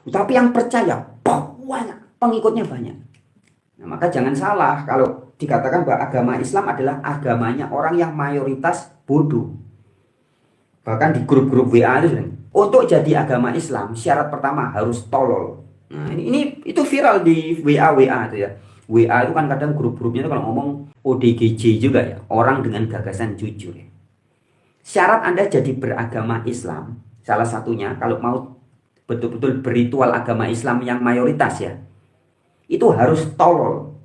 Tapi yang percaya banyak, pengikutnya banyak. Nah, maka jangan salah kalau dikatakan bahwa agama Islam adalah agamanya orang yang mayoritas bodoh. Bahkan di grup-grup WA itu sering. Untuk jadi agama Islam, syarat pertama harus tolol. Nah, ini itu viral di WA itu ya. WA itu kan kadang grup-grupnya itu kalau ngomong ODGJ juga ya, orang dengan gagasan jujur ya. Syarat Anda jadi beragama Islam, salah satunya kalau mau betul-betul berritual agama Islam yang mayoritas ya, itu harus tolol.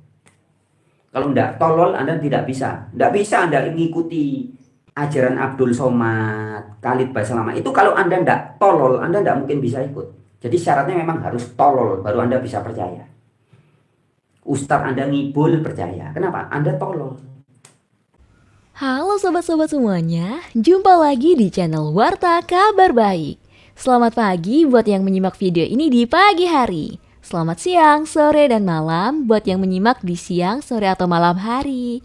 Kalau tidak tolol Anda tidak bisa. Tidak bisa Anda mengikuti ajaran Abdul Somad, Khalid Basalamah. Itu kalau Anda tidak tolol, Anda tidak mungkin bisa ikut. Jadi syaratnya memang harus tolol, baru Anda bisa percaya. Ustadz Anda ngibul percaya. Kenapa? Anda tolol. Halo sobat-sobat semuanya, jumpa lagi di channel Warta Kabar Baik. Selamat pagi buat yang menyimak video ini di pagi hari. Selamat siang, sore, dan malam buat yang menyimak di siang, sore, atau malam hari.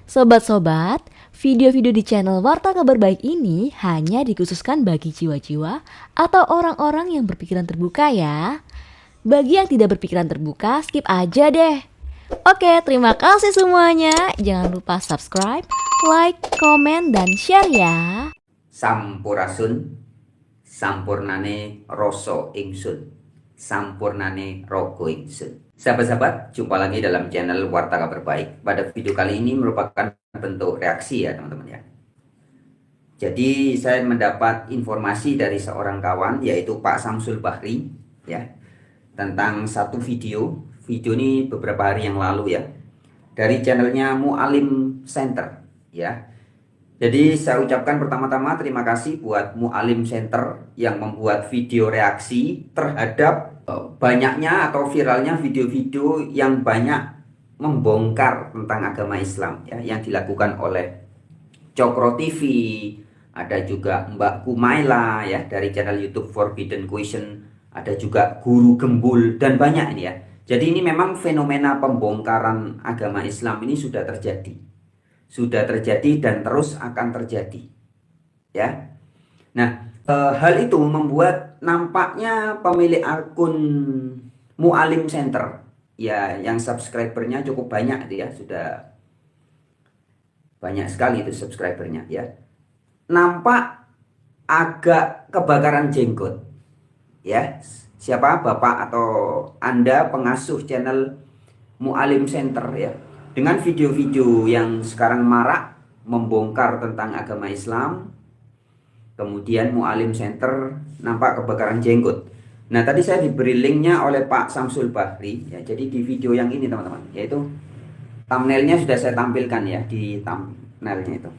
Sobat-sobat, video-video di channel Warta Kabar Baik ini hanya dikhususkan bagi jiwa-jiwa atau orang-orang yang berpikiran terbuka ya. Bagi yang tidak berpikiran terbuka, skip aja deh. Oke, terima kasih semuanya. Jangan lupa subscribe, like, komen, dan share ya. Sampurasun, sampurnane rasa ingsun, sampurnane raga ingsun. Sahabat-sahabat, jumpa lagi dalam channel Warta Kabar Baik. Pada video kali ini merupakan bentuk reaksi ya teman-teman ya. Jadi saya mendapat informasi dari seorang kawan, yaitu Pak Samsul Bahri ya, tentang satu video. Video ini beberapa hari yang lalu ya, dari channelnya Mu'alim Center ya. Jadi saya ucapkan pertama-tama terima kasih buat Mu'alim Center yang membuat video reaksi terhadap banyaknya atau viralnya video-video yang banyak membongkar tentang agama Islam ya, yang dilakukan oleh Cokro TV, ada juga Mbak Kumaila ya dari channel YouTube Forbidden Question, ada juga Guru Gembul, dan banyak ini ya. Jadi ini memang fenomena pembongkaran agama Islam ini sudah terjadi. Sudah terjadi dan terus akan terjadi. Ya. Nah, hal itu membuat nampaknya pemilik akun Mu'alim Center ya, yang subscribernya cukup banyak itu ya, sudah banyak sekali itu subscribernya ya. Nampak agak kebakaran jenggot. Ya. Siapa Bapak atau Anda pengasuh channel Mu'alim Center ya, dengan video-video yang sekarang marak membongkar tentang agama Islam, kemudian Mu'alim Center nampak kebakaran jenggot. Nah tadi saya diberi linknya oleh Pak Samsul Bahri ya. Jadi di video yang ini teman-teman, yaitu thumbnailnya sudah saya tampilkan ya di thumbnailnya itu.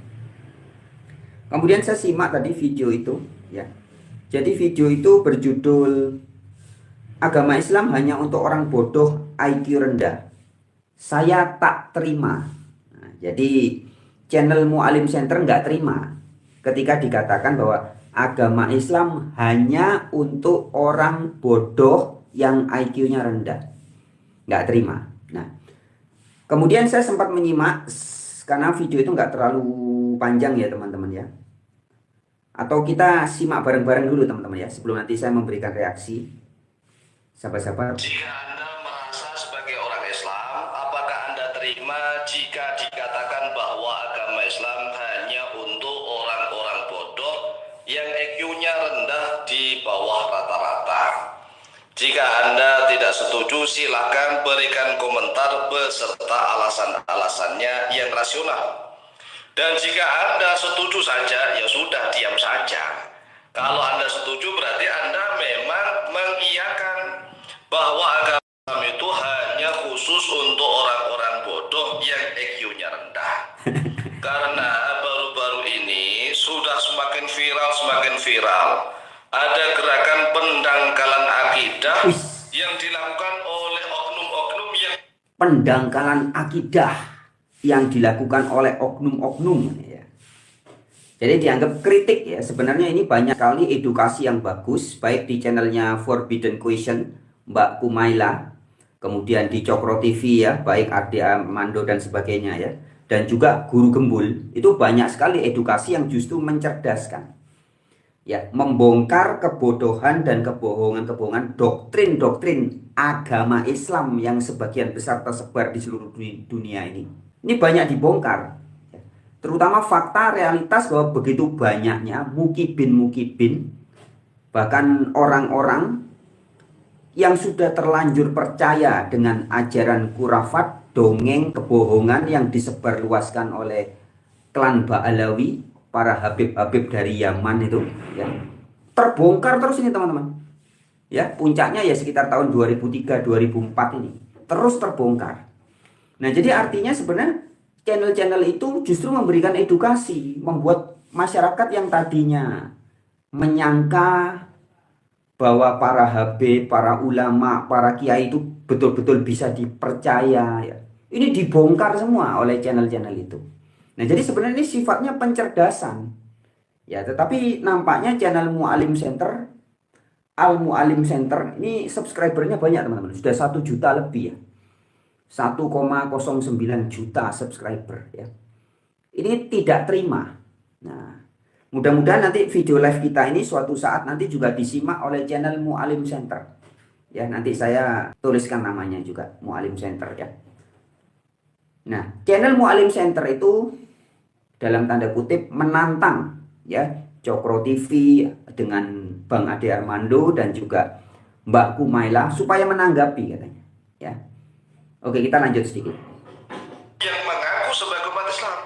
Kemudian saya simak tadi video itu ya. Jadi video itu berjudul agama Islam hanya untuk orang bodoh IQ rendah. Saya tak terima. Nah, jadi channel Mu'alim Center nggak terima ketika dikatakan bahwa agama Islam hanya untuk orang bodoh yang IQ-nya rendah. Nggak terima. Nah, kemudian saya sempat menyimak karena video itu nggak terlalu panjang ya teman-teman ya. Atau kita simak bareng-bareng dulu teman-teman ya, sebelum nanti saya memberikan reaksi. Sahabat-sahabat, jika Anda merasa sebagai orang Islam, apakah Anda terima jika dikatakan bahwa agama Islam hanya untuk orang-orang bodoh yang IQ-nya rendah di bawah rata-rata? Jika Anda tidak setuju, silakan berikan komentar beserta alasan-alasannya yang rasional. Dan jika Anda setuju saja, ya sudah, diam saja. Kalau Anda setuju berarti Anda memang mengiyakan bahwa agama itu hanya khusus untuk orang-orang bodoh yang IQ-nya rendah. Karena baru-baru ini sudah semakin viral, ada gerakan pendangkalan akidah yang dilakukan oleh oknum-oknum yang dilakukan oleh oknum-oknum ya. Jadi dianggap kritik ya. Sebenarnya ini banyak sekali edukasi yang bagus, baik di channelnya Forbidden Question Mbak Kumaila, kemudian di Cokro TV ya, baik Ade Armando dan sebagainya ya, dan juga Guru Gembul. Itu banyak sekali edukasi yang justru mencerdaskan. Ya, membongkar kebodohan dan kebohongan-kebohongan doktrin-doktrin agama Islam yang sebagian besar tersebar di seluruh dunia ini. Ini banyak dibongkar. Terutama fakta realitas bahwa begitu banyaknya mukibin-mukibin, bahkan orang-orang yang sudah terlanjur percaya dengan ajaran kurafat, dongeng, kebohongan yang disebarluaskan oleh klan Ba'alawi, para habib-habib dari Yaman itu, ya, terbongkar terus ini teman-teman. Ya, puncaknya ya sekitar tahun 2003-2004 ini terus terbongkar. Nah, jadi artinya sebenarnya channel-channel itu justru memberikan edukasi, membuat masyarakat yang tadinya menyangka bahwa para habib, para ulama, para kiai itu betul-betul bisa dipercaya, ya, ini dibongkar semua oleh channel-channel itu. Nah, jadi sebenarnya ini sifatnya pencerdasan. Ya, tetapi nampaknya channel Mu'alim Center, Al Mu'alim Center ini subscribernya banyak teman-teman. Sudah 1 juta lebih ya. 1,09 juta subscriber ya. Ini tidak terima. Nah, mudah-mudahan nanti video live kita ini suatu saat nanti juga disimak oleh channel Mu'alim Center. Ya, nanti saya tuliskan namanya juga, Mu'alim Center ya. Nah, channel Mu'alim Center itu dalam tanda kutip menantang ya Cokro TV dengan Bang Ade Armando dan juga Mbak Kumaila supaya menanggapi katanya ya. Oke, kita lanjut sedikit. Yang mengaku sebagai umat Islam,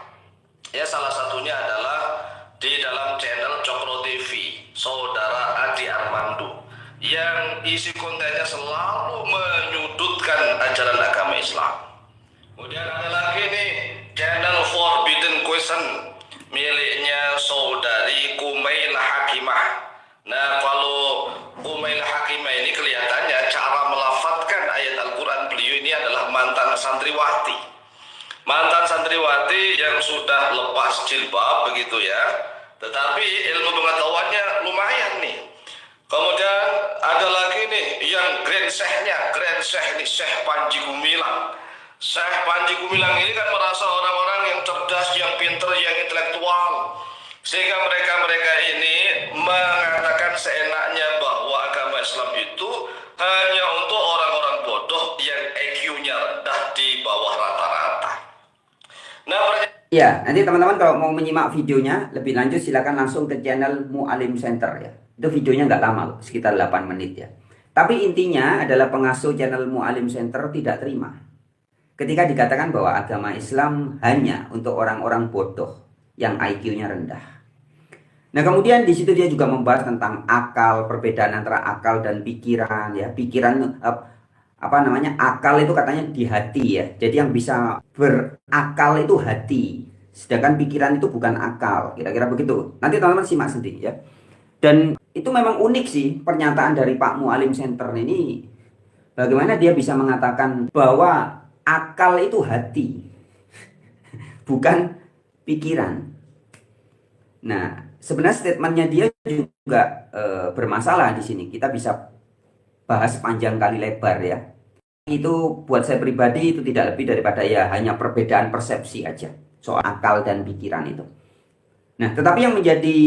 ya salah satunya adalah di dalam channel Cokro TV, saudara Ade Armando, yang isi kontennya selalu menyudutkan ajaran agama Islam. Kemudian ada lagi nih channel Forbidden Question miliknya saudari Kumailah Hakimah. Nah, kalau Kumailah Hakimah ini kelihatannya cara melafatkan ayat Al-Quran beliau ini adalah mantan santriwati. Mantan santriwati yang sudah lepas jilbab begitu ya. Tetapi ilmu pengetahuannya lumayan nih. Kemudian ada lagi nih yang Grand Syekh nih, Syekh Panji Gumilang. Syekh Panji Gumilang ini kan merasa orang-orang yang cerdas, yang pinter, yang intelektual, sehingga mereka ini mengatakan seenaknya bahwa agama Islam itu hanya untuk orang-orang bodoh yang IQ-nya rendah di bawah rata-rata. Nah, ya, nanti teman-teman kalau mau menyimak videonya lebih lanjut silakan langsung ke channel Mu'alim Center ya. Itu videonya nggak lama, sekitar 8 menit ya. Tapi intinya adalah pengasuh channel Mu'alim Center tidak terima ketika dikatakan bahwa agama Islam hanya untuk orang-orang bodoh yang IQ-nya rendah. Nah, kemudian di situ dia juga membahas tentang akal, perbedaan antara akal dan pikiran ya. Pikiran akal itu katanya di hati ya. Jadi yang bisa berakal itu hati. Sedangkan pikiran itu bukan akal. Kira-kira begitu. Nanti teman-teman simak sendiri ya. Dan itu memang unik sih pernyataan dari Pak Mu'alim Center ini. Bagaimana dia bisa mengatakan bahwa akal itu hati, bukan pikiran. Nah, sebenarnya statementnya dia juga bermasalah di sini. Kita bisa bahas panjang kali lebar ya. Itu buat saya pribadi itu tidak lebih daripada ya hanya perbedaan persepsi aja soal akal dan pikiran itu. Nah, tetapi yang menjadi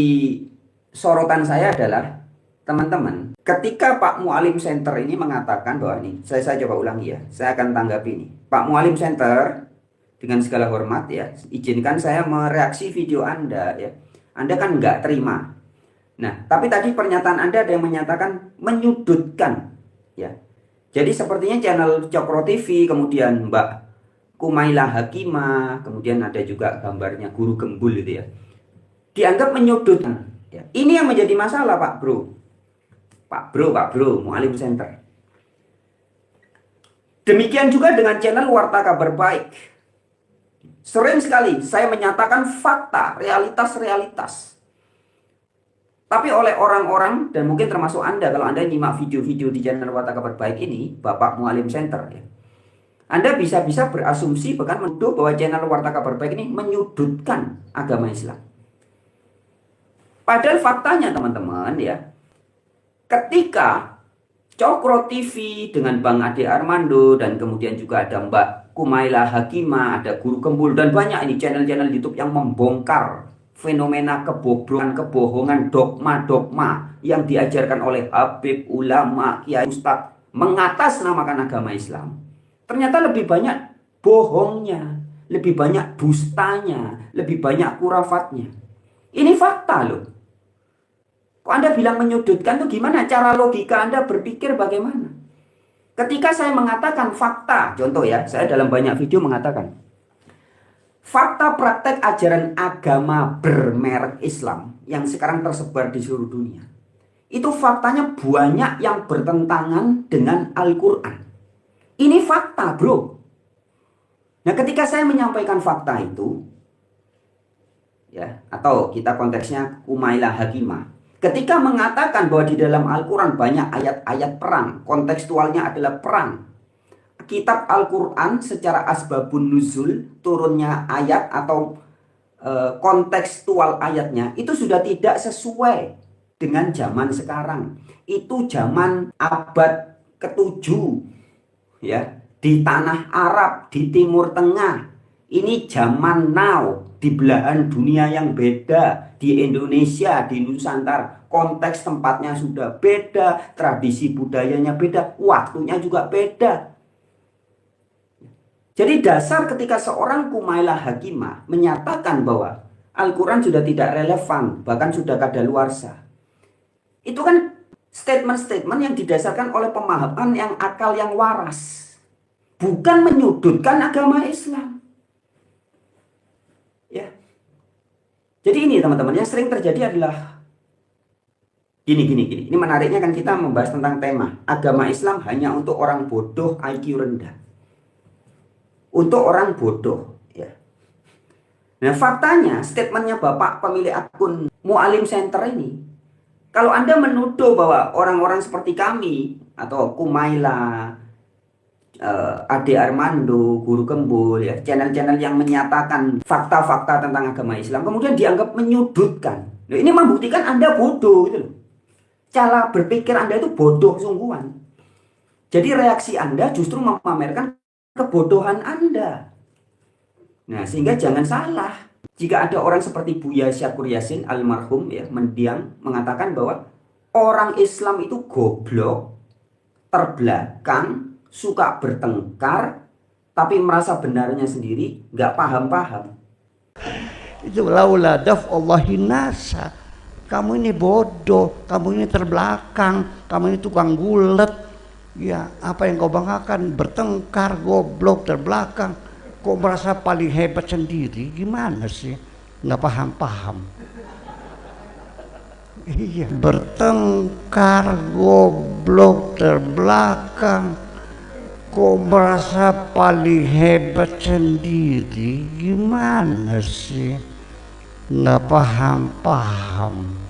sorotan saya adalah teman-teman, ketika Pak Mu'alim Center ini mengatakan bahwa ini, saya coba ulangi ya, saya akan tanggapi ini. Pak Mu'alim Center, dengan segala hormat ya, izinkan saya mereaksi video Anda ya. Anda kan nggak terima. Nah, tapi tadi pernyataan Anda ada yang menyatakan menyudutkan ya. Jadi sepertinya channel Cokro TV, kemudian Mbak Kumailah Hakimah, kemudian ada juga gambarnya Guru Gembul itu ya, dianggap menyudutkan ya. Ini yang menjadi masalah Pak Bro, Mu'alim Center. Demikian juga dengan channel Warta Kabar Baik. Sering sekali saya menyatakan fakta, realitas. Tapi oleh orang-orang, dan mungkin termasuk Anda, kalau Anda nyimak video-video di channel Warta Kabar Baik ini, Bapak Mu'alim Center ya, Anda bisa-bisa berasumsi bahkan menuduh bahwa channel Warta Kabar Baik ini menyudutkan agama Islam. Padahal faktanya teman-teman ya, ketika Cokro TV dengan Bang Ade Armando dan kemudian juga ada Mbak Kumailah Hakimah, ada Guru Gembul dan banyak ini channel-channel YouTube yang membongkar fenomena kebobrokan, kebohongan, dogma-dogma yang diajarkan oleh habib, ulama, kiai, ustadz mengatasnamakan agama Islam, ternyata lebih banyak bohongnya, lebih banyak dustanya, lebih banyak kurafatnya. Ini fakta loh. Kok Anda bilang menyudutkan tuh gimana? Cara logika Anda berpikir bagaimana? Ketika saya mengatakan fakta, contoh ya, saya dalam banyak video mengatakan fakta praktek ajaran agama bermerek Islam yang sekarang tersebar di seluruh dunia. Itu faktanya banyak yang bertentangan dengan Al-Quran. Ini fakta, bro. Nah, ketika saya menyampaikan fakta itu, ya, atau kita konteksnya Kumailah Hakimah, ketika mengatakan bahwa di dalam Al-Quran banyak ayat-ayat perang, kontekstualnya adalah perang. Kitab Al-Quran secara asbabun nuzul, turunnya ayat atau kontekstual ayatnya, itu sudah tidak sesuai dengan zaman sekarang. Itu zaman abad ke-7, ya, di tanah Arab, di Timur Tengah. Ini zaman now, di belahan dunia yang beda, di Indonesia, di Nusantara, konteks tempatnya sudah beda, tradisi budayanya beda, waktunya juga beda. Jadi dasar ketika seorang Kumailah Hakimah menyatakan bahwa Al-Quran sudah tidak relevan, bahkan sudah kadaluarsa, itu kan statement-statement yang didasarkan oleh pemahaman yang akal yang waras, bukan menyudutkan agama Islam. Ya. Jadi ini teman-teman, yang sering terjadi adalah gini. Ini menariknya kan kita membahas tentang tema agama Islam hanya untuk orang bodoh IQ rendah. Untuk orang bodoh, ya. Nah, faktanya statementnya Bapak pemilik akun Mu'alim Center ini, kalau Anda menuduh bahwa orang-orang seperti kami atau Kumaila, Ade Armando, Guru Kembul, ya, channel-channel yang menyatakan fakta-fakta tentang agama Islam kemudian dianggap menyudutkan. Nah, ini membuktikan Anda bodoh, gitu loh. Cara berpikir Anda itu bodoh sungguhan. Jadi reaksi Anda justru memamerkan kebodohan Anda. Nah, sehingga jangan salah jika ada orang seperti Buya Syakur Yasin almarhum, ya, mendiang mengatakan bahwa orang Islam itu goblok, terbelakang, suka bertengkar, tapi merasa benarnya sendiri, nggak paham-paham. Itu laula daf'allahi nasa. Kamu ini bodoh, kamu ini terbelakang, kamu ini tukang gulet. Ya, apa yang kau banggakan? Bertengkar, goblok, terbelakang. Kok merasa paling hebat sendiri? Gimana sih? Nggak paham-paham. Iya, bertengkar, goblok, terbelakang. Kok merasa paling hebat sendiri? Gimana sih? Nggak paham-paham.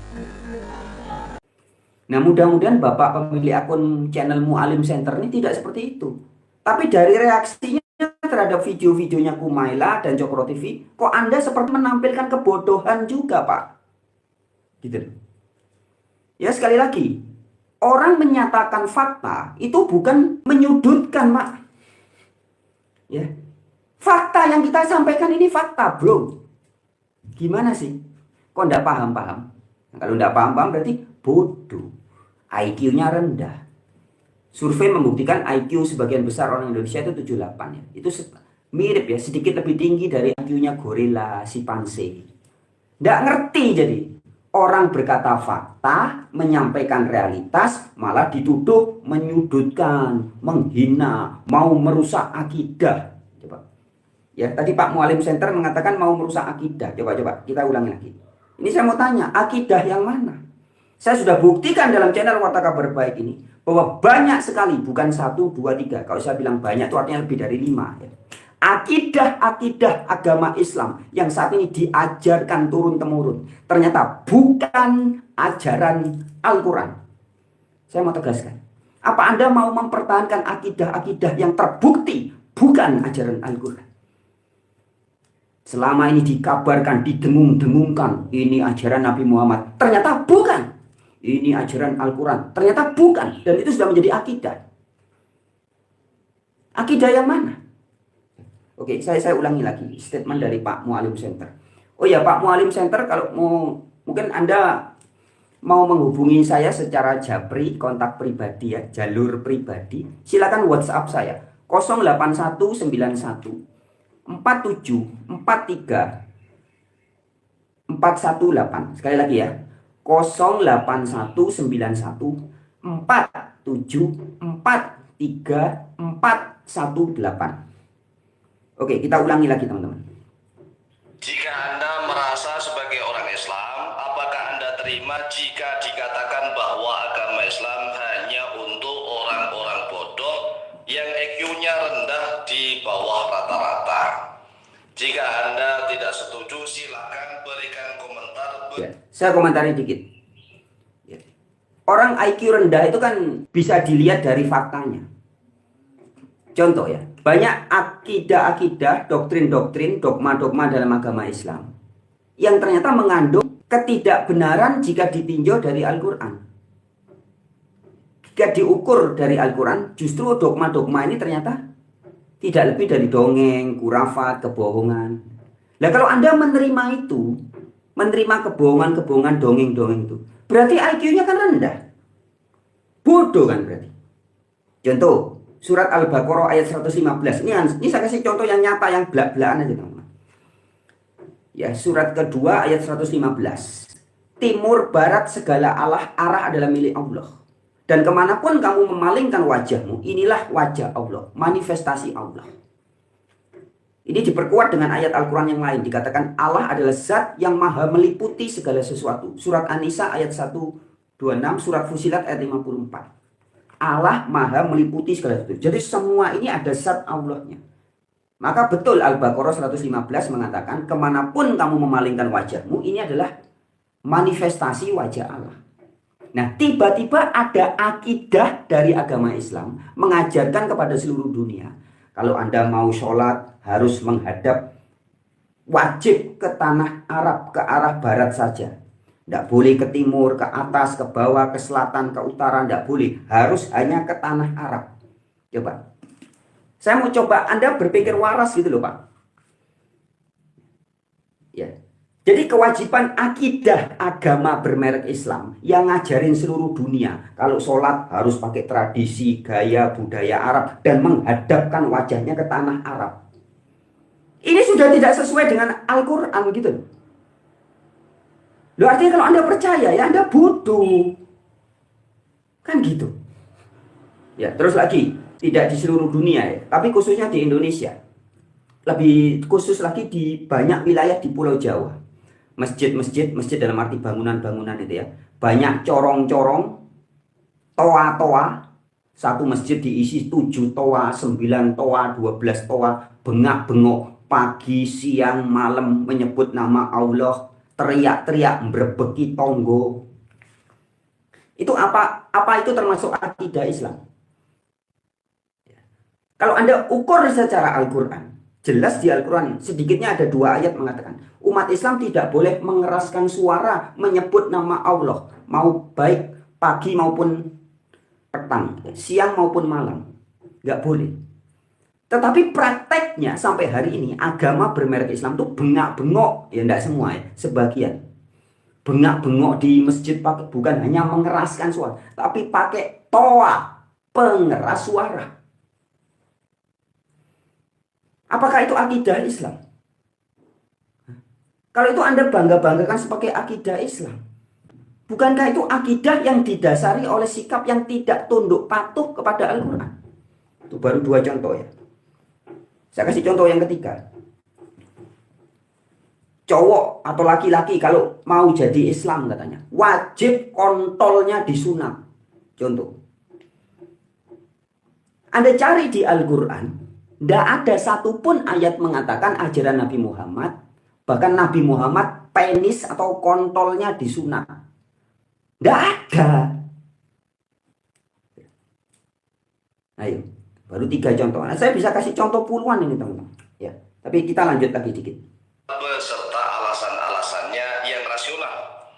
Nah, mudah-mudahan Bapak pemilik akun channel Mu'alim Center ini tidak seperti itu. Tapi dari reaksinya terhadap video-videonya Kumaila dan Cokro TV, kok Anda seperti menampilkan kebodohan juga, Pak? Gitu. Ya, sekali lagi, orang menyatakan fakta itu bukan menyudutkan, Pak. Ya. Fakta yang kita sampaikan ini fakta, bro. Gimana sih? Kok enggak paham-paham? Nah, kalau enggak paham-paham berarti bodoh. IQ-nya rendah. Survei membuktikan IQ sebagian besar orang Indonesia itu 78 ya. Itu mirip ya, sedikit lebih tinggi dari IQ-nya gorila, simpanse. Nggak ngerti jadi. Orang berkata fakta, menyampaikan realitas, malah dituduh menyudutkan, menghina, mau merusak akidah. Coba. Ya, tadi Pak Mu'alim Center mengatakan mau merusak akidah. Coba kita ulangi lagi. Ini saya mau tanya, akidah yang mana? Saya sudah buktikan dalam channel Warta Kabar Baik ini bahwa banyak sekali, bukan 1, 2, 3. Kalau saya bilang banyak itu artinya lebih dari 5 ya. Akidah-akidah agama Islam yang saat ini diajarkan turun-temurun ternyata bukan ajaran Al-Quran. Saya mau tegaskan, apa Anda mau mempertahankan akidah-akidah yang terbukti bukan ajaran Al-Quran? Selama ini dikabarkan, didengung-dengungkan, ini ajaran Nabi Muhammad, ternyata bukan. Ini ajaran Al-Quran, ternyata bukan. Dan itu sudah menjadi akidah. Akidah yang mana? Oke, saya ulangi lagi statement dari Pak Mu'alim Center. Oh ya Pak Mualim Center, kalau mau mungkin Anda mau menghubungi saya secara japri, kontak pribadi ya, jalur pribadi, silakan WhatsApp saya 08191 4743 418. Sekali lagi ya, 08191 4743 418. Oke, kita ulangi lagi teman-teman. Jika Anda merasa sebagai orang Islam, apakah Anda terima jika dikatakan bahwa agama Islam hanya untuk orang-orang bodoh yang IQ-nya rendah di bawah rata-rata? Jika Anda tidak setuju, silakan berikan komentar. Ya, saya komentari dikit. Ya. Orang IQ rendah itu kan bisa dilihat dari faktanya. Contoh ya, banyak akidah-akidah, doktrin-doktrin, dogma-dogma dalam agama Islam yang ternyata mengandung ketidakbenaran jika ditinjau dari Al-Quran. Jika diukur dari Al-Quran, justru dogma-dogma ini ternyata tidak lebih dari dongeng, kurafat, kebohongan. Nah kalau Anda menerima itu, menerima kebohongan-kebohongan, dongeng-dongeng itu, berarti IQ-nya kan rendah. Bodoh kan berarti. Contoh, surat Al-Baqarah ayat 115. Ini saya kasih contoh yang nyata, yang belak-belakan aja teman-teman. Ya, surat kedua ayat 115. Timur, barat, segala arah adalah milik Allah. Dan kemanapun kamu memalingkan wajahmu, inilah wajah Allah, manifestasi Allah. Ini diperkuat dengan ayat Al-Quran yang lain. Dikatakan Allah adalah zat yang maha meliputi segala sesuatu. Surat An-Nisa ayat 126, surat Fusilat ayat 54. Allah maha meliputi segala sesuatu. Jadi semua ini ada zat Allahnya. Maka betul Al-Baqarah 115 mengatakan kemanapun kamu memalingkan wajahmu, ini adalah manifestasi wajah Allah. Nah tiba-tiba ada akidah dari agama Islam mengajarkan kepada seluruh dunia. Kalau Anda mau sholat harus menghadap, wajib ke tanah Arab, ke arah barat saja. Tidak boleh ke timur, ke atas, ke bawah, ke selatan, ke utara. Tidak boleh. Harus hanya ke tanah Arab. Coba. Saya mau coba Anda berpikir waras gitu loh Pak. Ya. Jadi kewajiban akidah agama bermerek Islam yang ngajarin seluruh dunia. Kalau sholat harus pakai tradisi, gaya, budaya Arab. Dan menghadapkan wajahnya ke tanah Arab. Ini sudah tidak sesuai dengan Al-Quran gitu loh. Loh artinya kalau Anda percaya ya Anda bodoh. Kan gitu. Ya terus lagi. Tidak di seluruh dunia ya. Tapi khususnya di Indonesia. Lebih khusus lagi di banyak wilayah di Pulau Jawa. Masjid dalam arti bangunan-bangunan itu ya. Banyak corong-corong. Toa-toa. Satu masjid diisi 7 toa, 9 toa, 12 toa. Bengak-bengok. Pagi, siang, malam menyebut nama Allah. Teriak-teriak merebeki tonggo. Itu apa itu termasuk akidah Islam? Kalau Anda ukur secara Al-Quran, jelas di Al-Quran sedikitnya ada 2 ayat mengatakan umat Islam tidak boleh mengeraskan suara menyebut nama Allah, mau baik pagi maupun petang, siang maupun malam, nggak boleh. Tetapi prakteknya sampai hari ini agama bermerek Islam tuh bengak-bengok, ya enggak semua ya, sebagian. Bengak-bengok di masjid bukan hanya mengeraskan suara, tapi pakai toa, pengeras suara. Apakah itu akidah Islam? Kalau itu Anda bangga-banggakan sebagai akidah Islam, bukankah itu akidah yang didasari oleh sikap yang tidak tunduk patuh kepada Al-Quran? Itu baru 2 contoh ya. Saya kasih contoh yang ketiga. Cowok atau laki-laki kalau mau jadi Islam katanya, wajib kontolnya disunat. Contoh. Anda cari di Al-Quran, tidak ada satupun ayat mengatakan ajaran Nabi Muhammad, bahkan Nabi Muhammad penis atau kontolnya disunat. Tidak ada. Ayo. Baru 3 contoh. Nah, saya bisa kasih contoh puluhan ini teman-teman. Ya, tapi kita lanjut lagi dikit. Beserta alasan-alasannya yang rasional.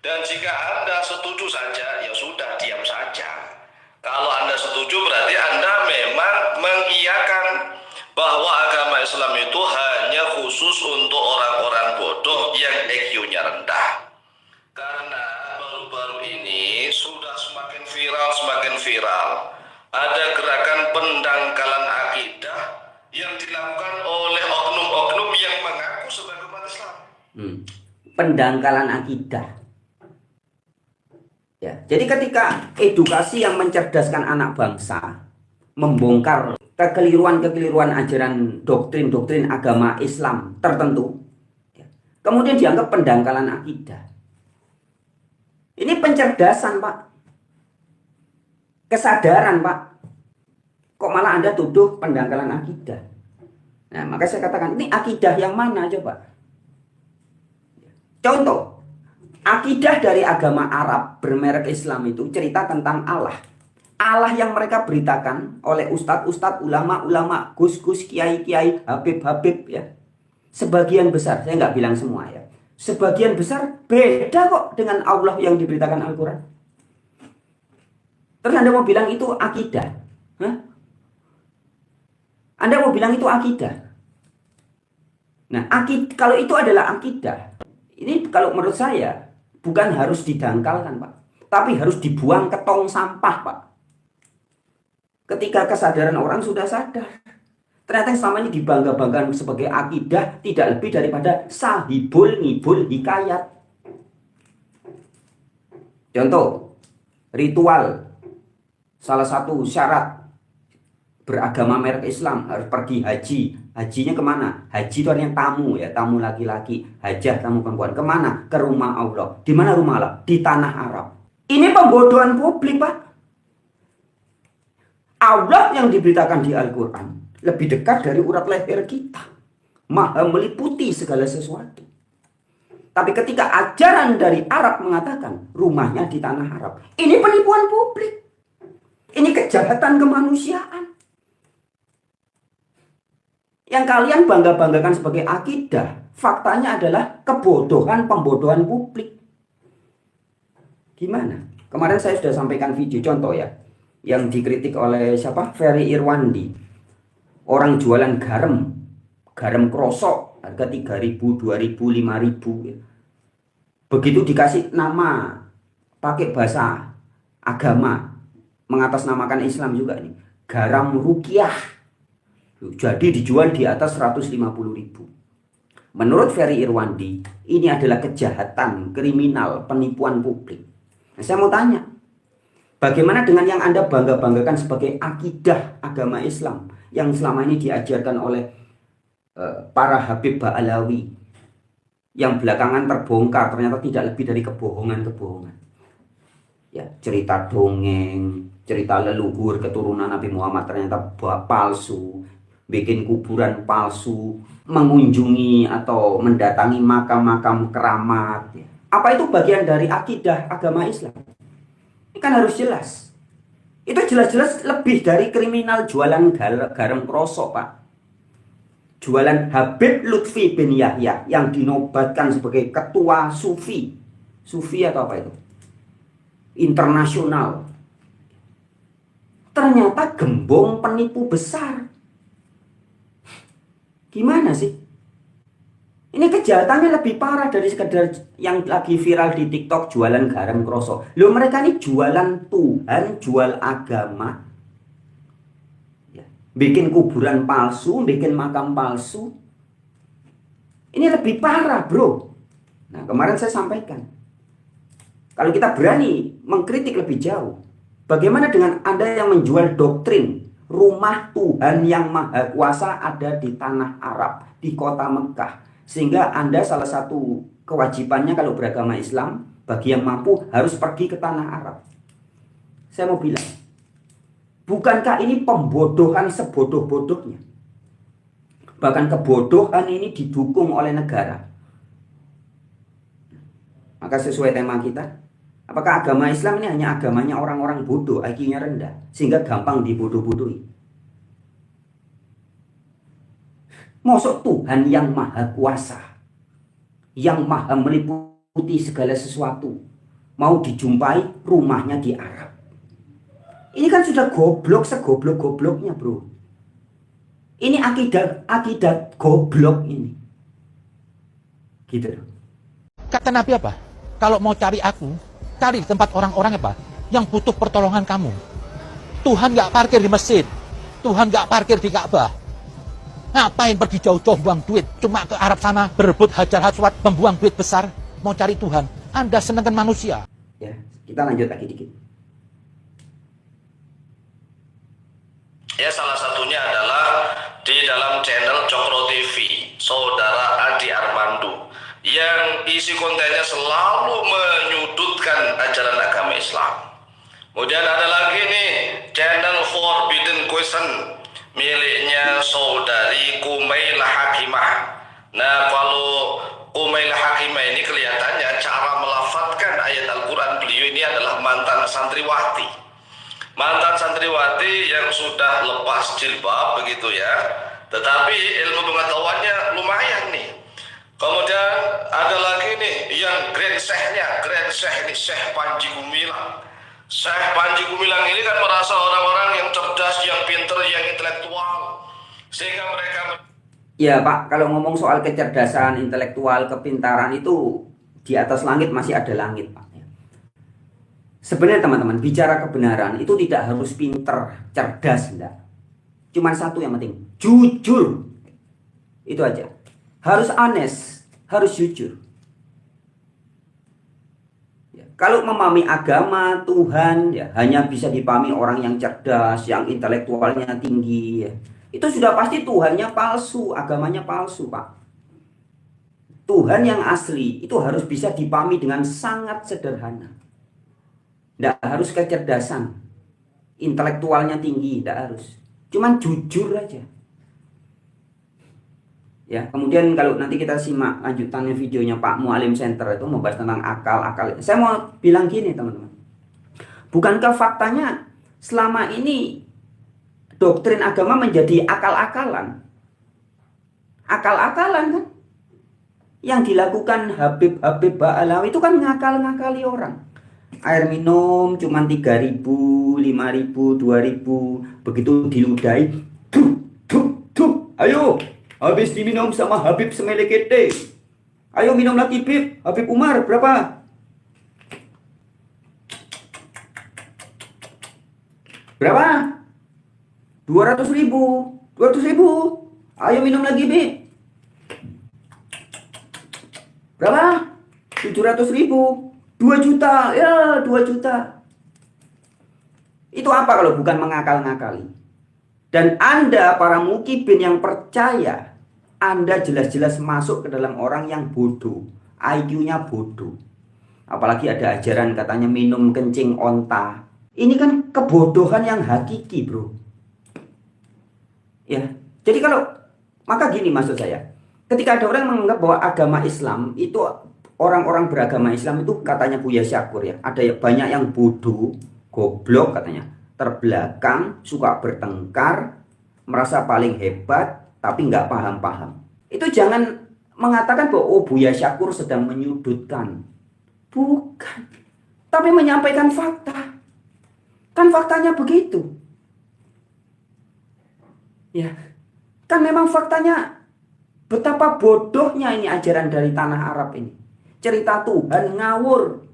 Dan jika Anda setuju saja, ya sudah diam saja. Kalau Anda setuju berarti Anda memang mengiyakan bahwa agama Islam itu hanya hanya khusus untuk orang-orang bodoh yang IQ-nya rendah. Karena baru-baru ini sudah semakin viral. Ada gerakan pendangkalan akidah yang dilakukan oleh oknum-oknum yang mengaku sebagai umat Islam. Pendangkalan akidah. Ya, jadi ketika edukasi yang mencerdaskan anak bangsa membongkar kekeliruan-kekeliruan ajaran doktrin-doktrin agama Islam tertentu, ya, kemudian dianggap pendangkalan akidah. Ini pencerdasan, Pak. Kesadaran, Pak. Kok malah Anda tuduh pendangkalan akidah? Nah, maka saya katakan, ini akidah yang mana coba? Contoh, akidah dari agama Arab bermerek Islam itu cerita tentang Allah. Allah yang mereka beritakan oleh ustadz-ustadz, ulama-ulama, gus-gus, kiai-kiai, habib-habib, ya. Sebagian besar, saya nggak bilang semua ya. Sebagian besar beda kok dengan Allah yang diberitakan Al-Quran. Terus Anda mau bilang itu akidah? Hah? Anda mau bilang itu akidah? Nah, kalau itu adalah akidah, ini kalau menurut saya bukan harus didangkalkan, Pak, tapi harus dibuang ke tong sampah, Pak. Ketika kesadaran orang sudah sadar, ternyata yang selama ini dibangga-banggakan sebagai akidah tidak lebih daripada sahibul ngibul hikayat. Contoh, ritual. Salah satu syarat beragama merek Islam harus pergi haji. Hajinya kemana? Haji itu artinya tamu, ya, tamu laki-laki. Hajah, tamu perempuan. Kemana? Ke rumah Allah. Di mana rumah Allah? Di tanah Arab. Ini pembodohan publik, Pak. Allah yang diberitakan di Al-Quran lebih dekat dari urat leher kita. Maha meliputi segala sesuatu. Tapi ketika ajaran dari Arab mengatakan rumahnya di tanah Arab, ini penipuan publik. Ini kejahatan kemanusiaan. Yang kalian bangga-banggakan sebagai akidah, faktanya adalah kebodohan, pembodohan publik. Gimana? Kemarin saya sudah sampaikan video contoh ya, yang dikritik oleh siapa? Ferry Irwandi. Orang jualan garam krosok, harga 3.000, 2.000, 5.000. Ya. Begitu dikasih nama, pakai bahasa agama, mengatasnamakan Islam juga nih, garam rukiah. Jadi dijual di atas 150.000. Menurut Ferry Irwandi, ini adalah kejahatan, kriminal, penipuan publik. Nah, saya mau tanya, bagaimana dengan yang Anda bangga-banggakan sebagai akidah agama Islam yang selama ini diajarkan oleh para Habib Ba'alawi, yang belakangan terbongkar ternyata tidak lebih dari kebohongan-kebohongan. Ya, cerita dongeng, cerita leluhur keturunan Nabi Muhammad ternyata palsu, bikin kuburan palsu, mengunjungi atau mendatangi makam-makam keramat. Apa itu bagian dari akidah agama Islam? Ini kan harus jelas. Itu jelas-jelas lebih dari kriminal jualan garam krosok, Pak. Jualan Habib Lutfi bin Yahya yang dinobatkan sebagai ketua Sufi. Sufi atau apa itu? Internasional. Ternyata gembong penipu besar. Gimana sih? Ini kejahatannya lebih parah dari sekedar yang lagi viral di TikTok jualan garam krosok. Loh, mereka ini jualan Tuhan, jual agama. Ya. Bikin kuburan palsu, bikin makam palsu. Ini lebih parah, bro. Nah, kemarin saya sampaikan, kalau kita berani mengkritik lebih jauh, bagaimana dengan Anda yang menjual doktrin rumah Tuhan yang Maha Kuasa ada di tanah Arab, di kota Mekah? Sehingga Anda salah satu kewajibannya kalau beragama Islam, bagi yang mampu harus pergi ke tanah Arab. Saya mau bilang, bukankah ini pembodohan sebodoh-bodohnya? Bahkan kebodohan ini didukung oleh negara. Maka sesuai tema kita, apakah agama Islam ini hanya agamanya orang-orang bodoh, IQ-nya rendah, sehingga gampang dibodoh-bodohi? Maksud Tuhan yang Maha Kuasa, yang Maha meliputi segala sesuatu, mau dijumpai rumahnya di Arab. Ini kan sudah goblok segoblok-gobloknya, bro. Ini akidah goblok ini. Gitu. Kata Nabi apa? Kalau mau cari aku, cari di tempat orang-orang apa? Yang butuh pertolongan kamu. Tuhan nggak parkir di masjid. Tuhan nggak parkir di Ka'bah. Ngapain pergi jauh-jauh buang duit? Cuma ke Arab sana berebut Hajar Aswad, membuang duit besar. Mau cari Tuhan. Anda senangkan manusia. Ya, kita lanjut lagi dikit. Ya, salah satunya adalah di dalam channel Cokro TV, Saudara Adi Armando, yang isi kontennya selalu menyudutkan ajaran agama Islam. Kemudian ada lagi nih, channel Forbidden Question, miliknya Saudari Kumailah Hakimah. Nah, kalau Kumailah Hakimah ini kelihatannya cara melafatkan ayat Al-Quran beliau ini adalah mantan santriwati. Mantan santriwati yang sudah lepas jilbab begitu ya, tetapi ilmu pengetahuannya lumayan nih. Kemudian ada lagi nih yang Grand Syekh ini Syekh Panji Gumilang. Syekh Panji Gumilang ini kan merasa orang-orang yang cerdas, yang pinter, yang intelektual, sehingga mereka Ya Pak, kalau ngomong soal kecerdasan, intelektual, kepintaran itu di atas langit masih ada langit Pak. Sebenarnya teman-teman, bicara kebenaran itu tidak harus pinter, cerdas, enggak. Cuman satu yang penting, jujur. Itu aja. Harus honest, harus jujur. Ya, kalau memahami agama Tuhan, ya hanya bisa dipahami orang yang cerdas, yang intelektualnya tinggi. Ya. Itu sudah pasti Tuhannya palsu, agamanya palsu, Pak. Tuhan yang asli itu harus bisa dipahami dengan sangat sederhana. Tidak harus kecerdasan, intelektualnya tinggi, tidak harus. Cuman jujur aja. Ya, kemudian kalau nanti kita simak lanjutannya videonya Pak Mualim Center itu membahas tentang akal-akal. Saya mau bilang gini teman-teman. Bukankah faktanya selama ini doktrin agama menjadi akal-akalan? Akal-akalan kan? Yang dilakukan Habib Ba'alawi itu kan ngakal-ngakali orang. Air minum cuma 3.000, 5.000, 2.000, begitu diludahi, ayo, habis diminum sama Habib Semelekete. Ayo minum lagi Bib, Habib Umar berapa? Berapa? 200.000, 200.000. Ayo minum lagi Bib. Berapa? 700.000. 2 juta, ya 2 juta. Itu apa kalau bukan mengakal-ngakali? Dan Anda para mukibin yang percaya, Anda jelas-jelas masuk ke dalam orang yang bodoh, IQ-nya bodoh. Apalagi ada ajaran katanya minum kencing onta. Ini kan kebodohan yang hakiki, bro. Ya, jadi maka gini maksud saya. Ketika ada orang menganggap bahwa agama Islam itu, orang-orang beragama Islam itu katanya Buya Syakur ya, ada banyak yang bodoh, goblok katanya, terbelakang, suka bertengkar, merasa paling hebat, tapi nggak paham-paham. Itu jangan mengatakan bahwa Buya Syakur sedang menyudutkan. Bukan. Tapi menyampaikan fakta. Kan faktanya begitu. Ya. Kan memang faktanya betapa bodohnya ini ajaran dari tanah Arab ini. Cerita Tuhan ngawur.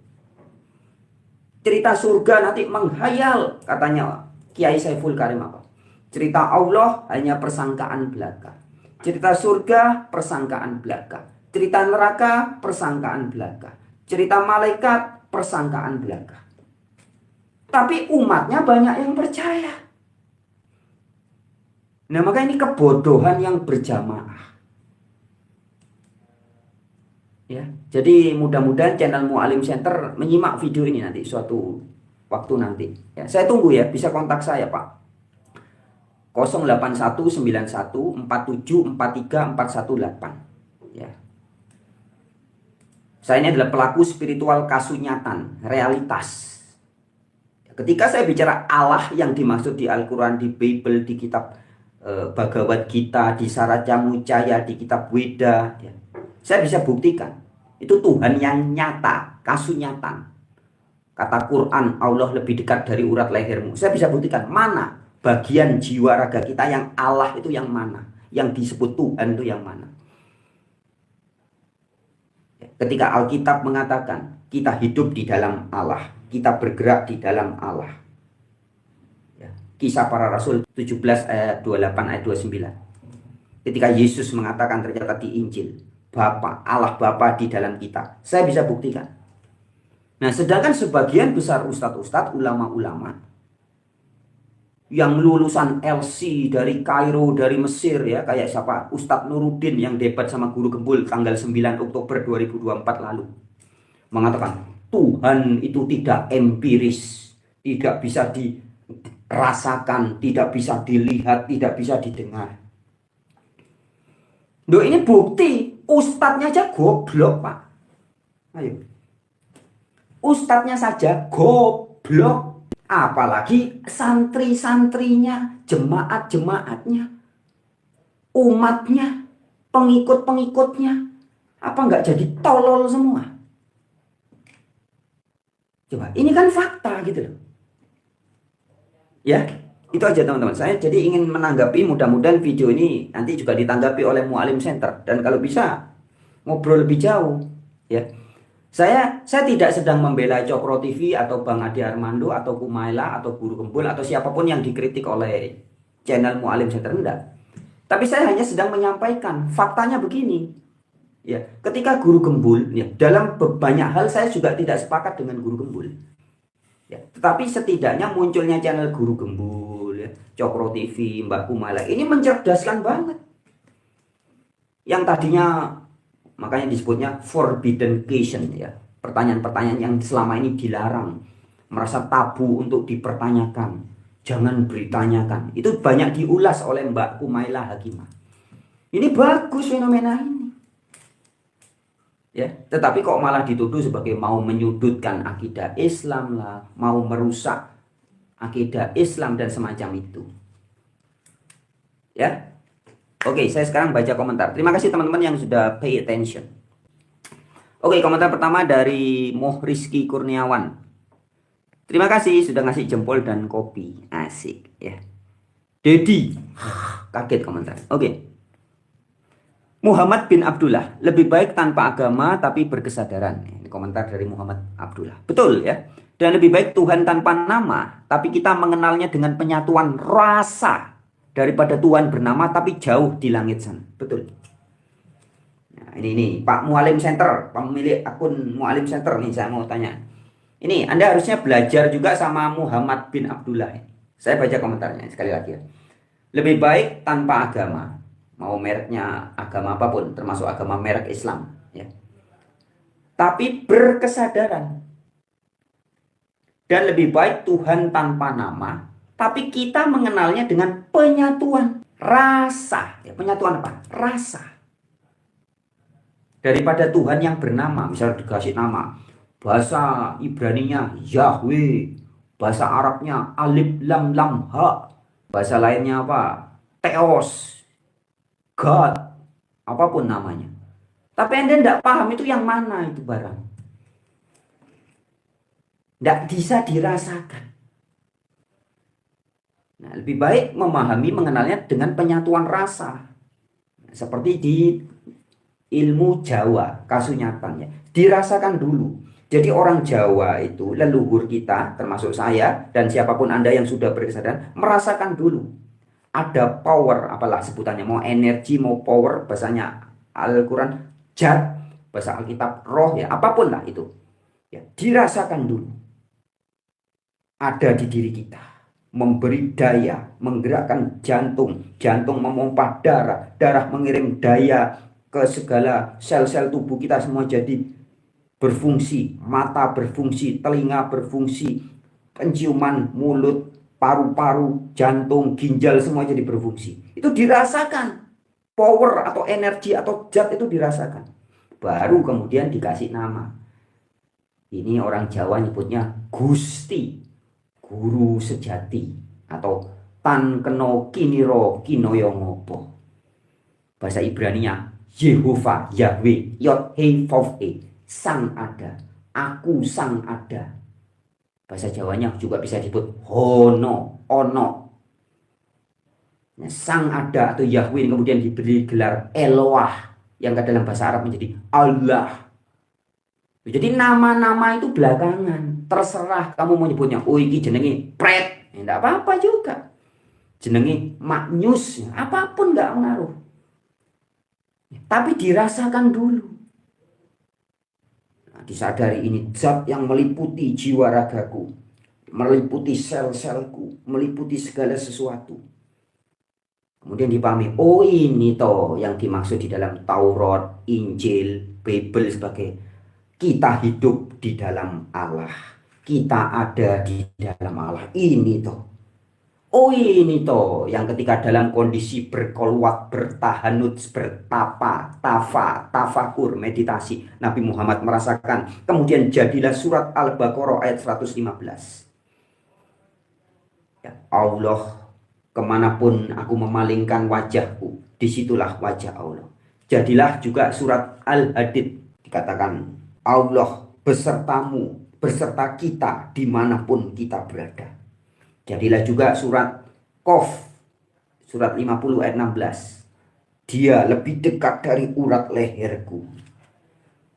Cerita surga nanti menghayal, katanya Kiai Saiful Karim apa? Cerita Allah hanya persangkaan belaka. Cerita surga persangkaan belaka. Cerita neraka persangkaan belaka. Cerita malaikat persangkaan belaka. Tapi umatnya banyak yang percaya. Nah, maka ini kebodohan yang berjamaah. Ya, jadi mudah-mudahan channel Mualim Center menyimak video ini nanti suatu waktu nanti. Ya, saya tunggu ya, bisa kontak saya Pak. 0819147434118. Ya. Saya ini adalah pelaku spiritual kasunyatan, realitas. Ketika saya bicara Allah yang dimaksud di Al-Quran, di Bible, di kitab Bhagavad Gita, di Saraca Mucaya, di kitab Weda, ya, saya bisa buktikan. Itu Tuhan yang nyata, kasunyatan. Kata Quran, Allah lebih dekat dari urat lehermu. Saya bisa buktikan. Mana? bagian jiwa raga kita yang Allah itu yang mana, yang disebut Tuhan itu yang mana. Ketika Alkitab mengatakan kita hidup di dalam Allah, kita bergerak di dalam Allah. Kisah Para Rasul 17 ayat 28 ayat 29. Ketika Yesus mengatakan ternyata di Injil, Bapa, Allah Bapa di dalam kita. Saya bisa buktikan. Nah, sedangkan sebagian besar ustadz-ustadz, ulama-ulama yang lulusan LC dari Kairo, dari Mesir ya, kayak siapa? Ustadz Nuruddin yang debat sama Guru Gembul tanggal 9 Oktober 2024 lalu. Mengatakan, Tuhan itu tidak empiris, tidak bisa dirasakan, tidak bisa dilihat, tidak bisa didengar. Loh, ini bukti, ustadznya aja goblok, Pak. Ayo. Ustadznya saja goblok. Apalagi santri-santrinya, jemaat-jemaatnya, umatnya, pengikut-pengikutnya. Apa nggak jadi tolol semua? Coba, ini kan fakta gitu loh. Ya, itu aja teman-teman. Saya jadi ingin menanggapi, mudah-mudahan video ini nanti juga ditanggapi oleh Mu'alim Center. Dan kalau bisa, ngobrol lebih jauh. Ya. Saya tidak sedang membela Cokro TV atau Bang Ade Armando atau Kumaila atau Guru Gembul atau siapapun yang dikritik oleh channel Mu'alim Center, enggak. Tapi saya hanya sedang menyampaikan faktanya begini. Ya, ketika Guru Gembul, ya, dalam banyak hal saya juga tidak sepakat dengan Guru Gembul. Ya, tetapi setidaknya munculnya channel Guru Gembul, ya, Cokro TV, Mbak Kumaila ini mencerdaskan banget. Yang tadinya makanya disebutnya forbidden question ya. Pertanyaan-pertanyaan yang selama ini dilarang, merasa tabu untuk dipertanyakan, jangan ditanyakan. Itu banyak diulas oleh Mbak Kumaila Hakimah. Ini bagus fenomena ini. Ya, tetapi kok malah dituduh sebagai mau menyudutkan akidah Islam lah, mau merusak akidah Islam dan semacam itu. Ya. Oke, saya sekarang baca komentar. Terima kasih teman-teman yang sudah pay attention. Oke, komentar pertama dari Rizky Kurniawan. Terima kasih sudah ngasih jempol dan kopi. Asik ya. Dedi. Kaget komentar. Oke. Muhammad bin Abdullah. Lebih baik tanpa agama tapi berkesadaran. Ini komentar dari Muhammad Abdullah. Betul ya. Dan lebih baik Tuhan tanpa nama tapi kita mengenalnya dengan penyatuan rasa daripada Tuhan bernama tapi jauh di langit sana. Betul. Nah, ini Pak Mu'alim Center, pemilik akun Mu'alim Center nih, saya mau tanya. Ini Anda harusnya belajar juga sama Muhammad bin Abdullah. Saya baca komentarnya sekali lagi ya. Lebih baik tanpa agama, mau mereknya agama apapun, termasuk agama merek Islam ya. Tapi berkesadaran. Dan lebih baik Tuhan tanpa nama tapi kita mengenalnya dengan penyatuan rasa. Ya, penyatuan apa? Rasa. Daripada Tuhan yang bernama, misalnya dikasih nama. Bahasa Ibraninya Yahweh. Bahasa Arabnya Alif Lam Lam Ha. Bahasa lainnya apa? Theos. God. Apapun namanya. Tapi Anda tidak paham itu yang mana itu barang. Tidak bisa dirasakan. Nah, lebih baik memahami, mengenalnya dengan penyatuan rasa. Seperti di ilmu Jawa, kasunyatan ya. Dirasakan dulu. Jadi orang Jawa itu, leluhur kita, termasuk saya, dan siapapun Anda yang sudah berkesadaran, merasakan dulu. Ada power, apalah sebutannya, mau energi, mau power, bahasanya Al-Quran, jad, bahasa Alkitab, roh, ya, apapun lah itu. Ya, dirasakan dulu. Ada di diri kita. Memberi daya, menggerakkan jantung, jantung memompa darah, darah mengirim daya ke segala sel-sel tubuh kita semua jadi berfungsi, mata berfungsi, telinga berfungsi, penciuman, mulut, paru-paru, jantung, ginjal semua jadi berfungsi. Itu dirasakan, power atau energi atau zat itu dirasakan. Baru kemudian dikasih nama. Ini orang Jawa nyebutnya Gusti. Guru sejati atau tan keno kiniro kinoyo ngopo. Bahasa Ibraninya Yehovah, Yahweh, Yod He Vav He, sang ada, aku sang ada. Bahasa Jawanya juga bisa disebut Hono, Ono. Sang ada atau Yahweh kemudian diberi gelar Eloah yang dalam bahasa Arab menjadi Allah. Jadi nama-nama itu belakangan, terserah kamu mau nyebutnya. Oh iki jenenge Pret, enggak apa-apa juga. Jenenge Maknyus, apapun enggak mengaruh. Tapi dirasakan dulu. Nah, disadari ini zat yang meliputi jiwa ragaku, meliputi sel-selku, meliputi segala sesuatu. Kemudian dipahami, oh ini toh yang dimaksud di dalam Taurat, Injil, Bible sebagai kita hidup di dalam Allah. Kita ada di dalam Allah. Ini toh. Oh ini toh yang ketika dalam kondisi berkolwat, bertahanut, bertapa, tafakur, meditasi. Nabi Muhammad merasakan. Kemudian jadilah surat Al-Baqarah ayat 115. Ya, Allah, kemanapun aku memalingkan wajahku, disitulah wajah Allah. Jadilah juga surat Al-Hadid, dikatakan Allah besertamu, beserta kita dimanapun kita berada. Jadilah juga surat Qaf, surat 50 ayat 16. Dia lebih dekat dari urat leherku.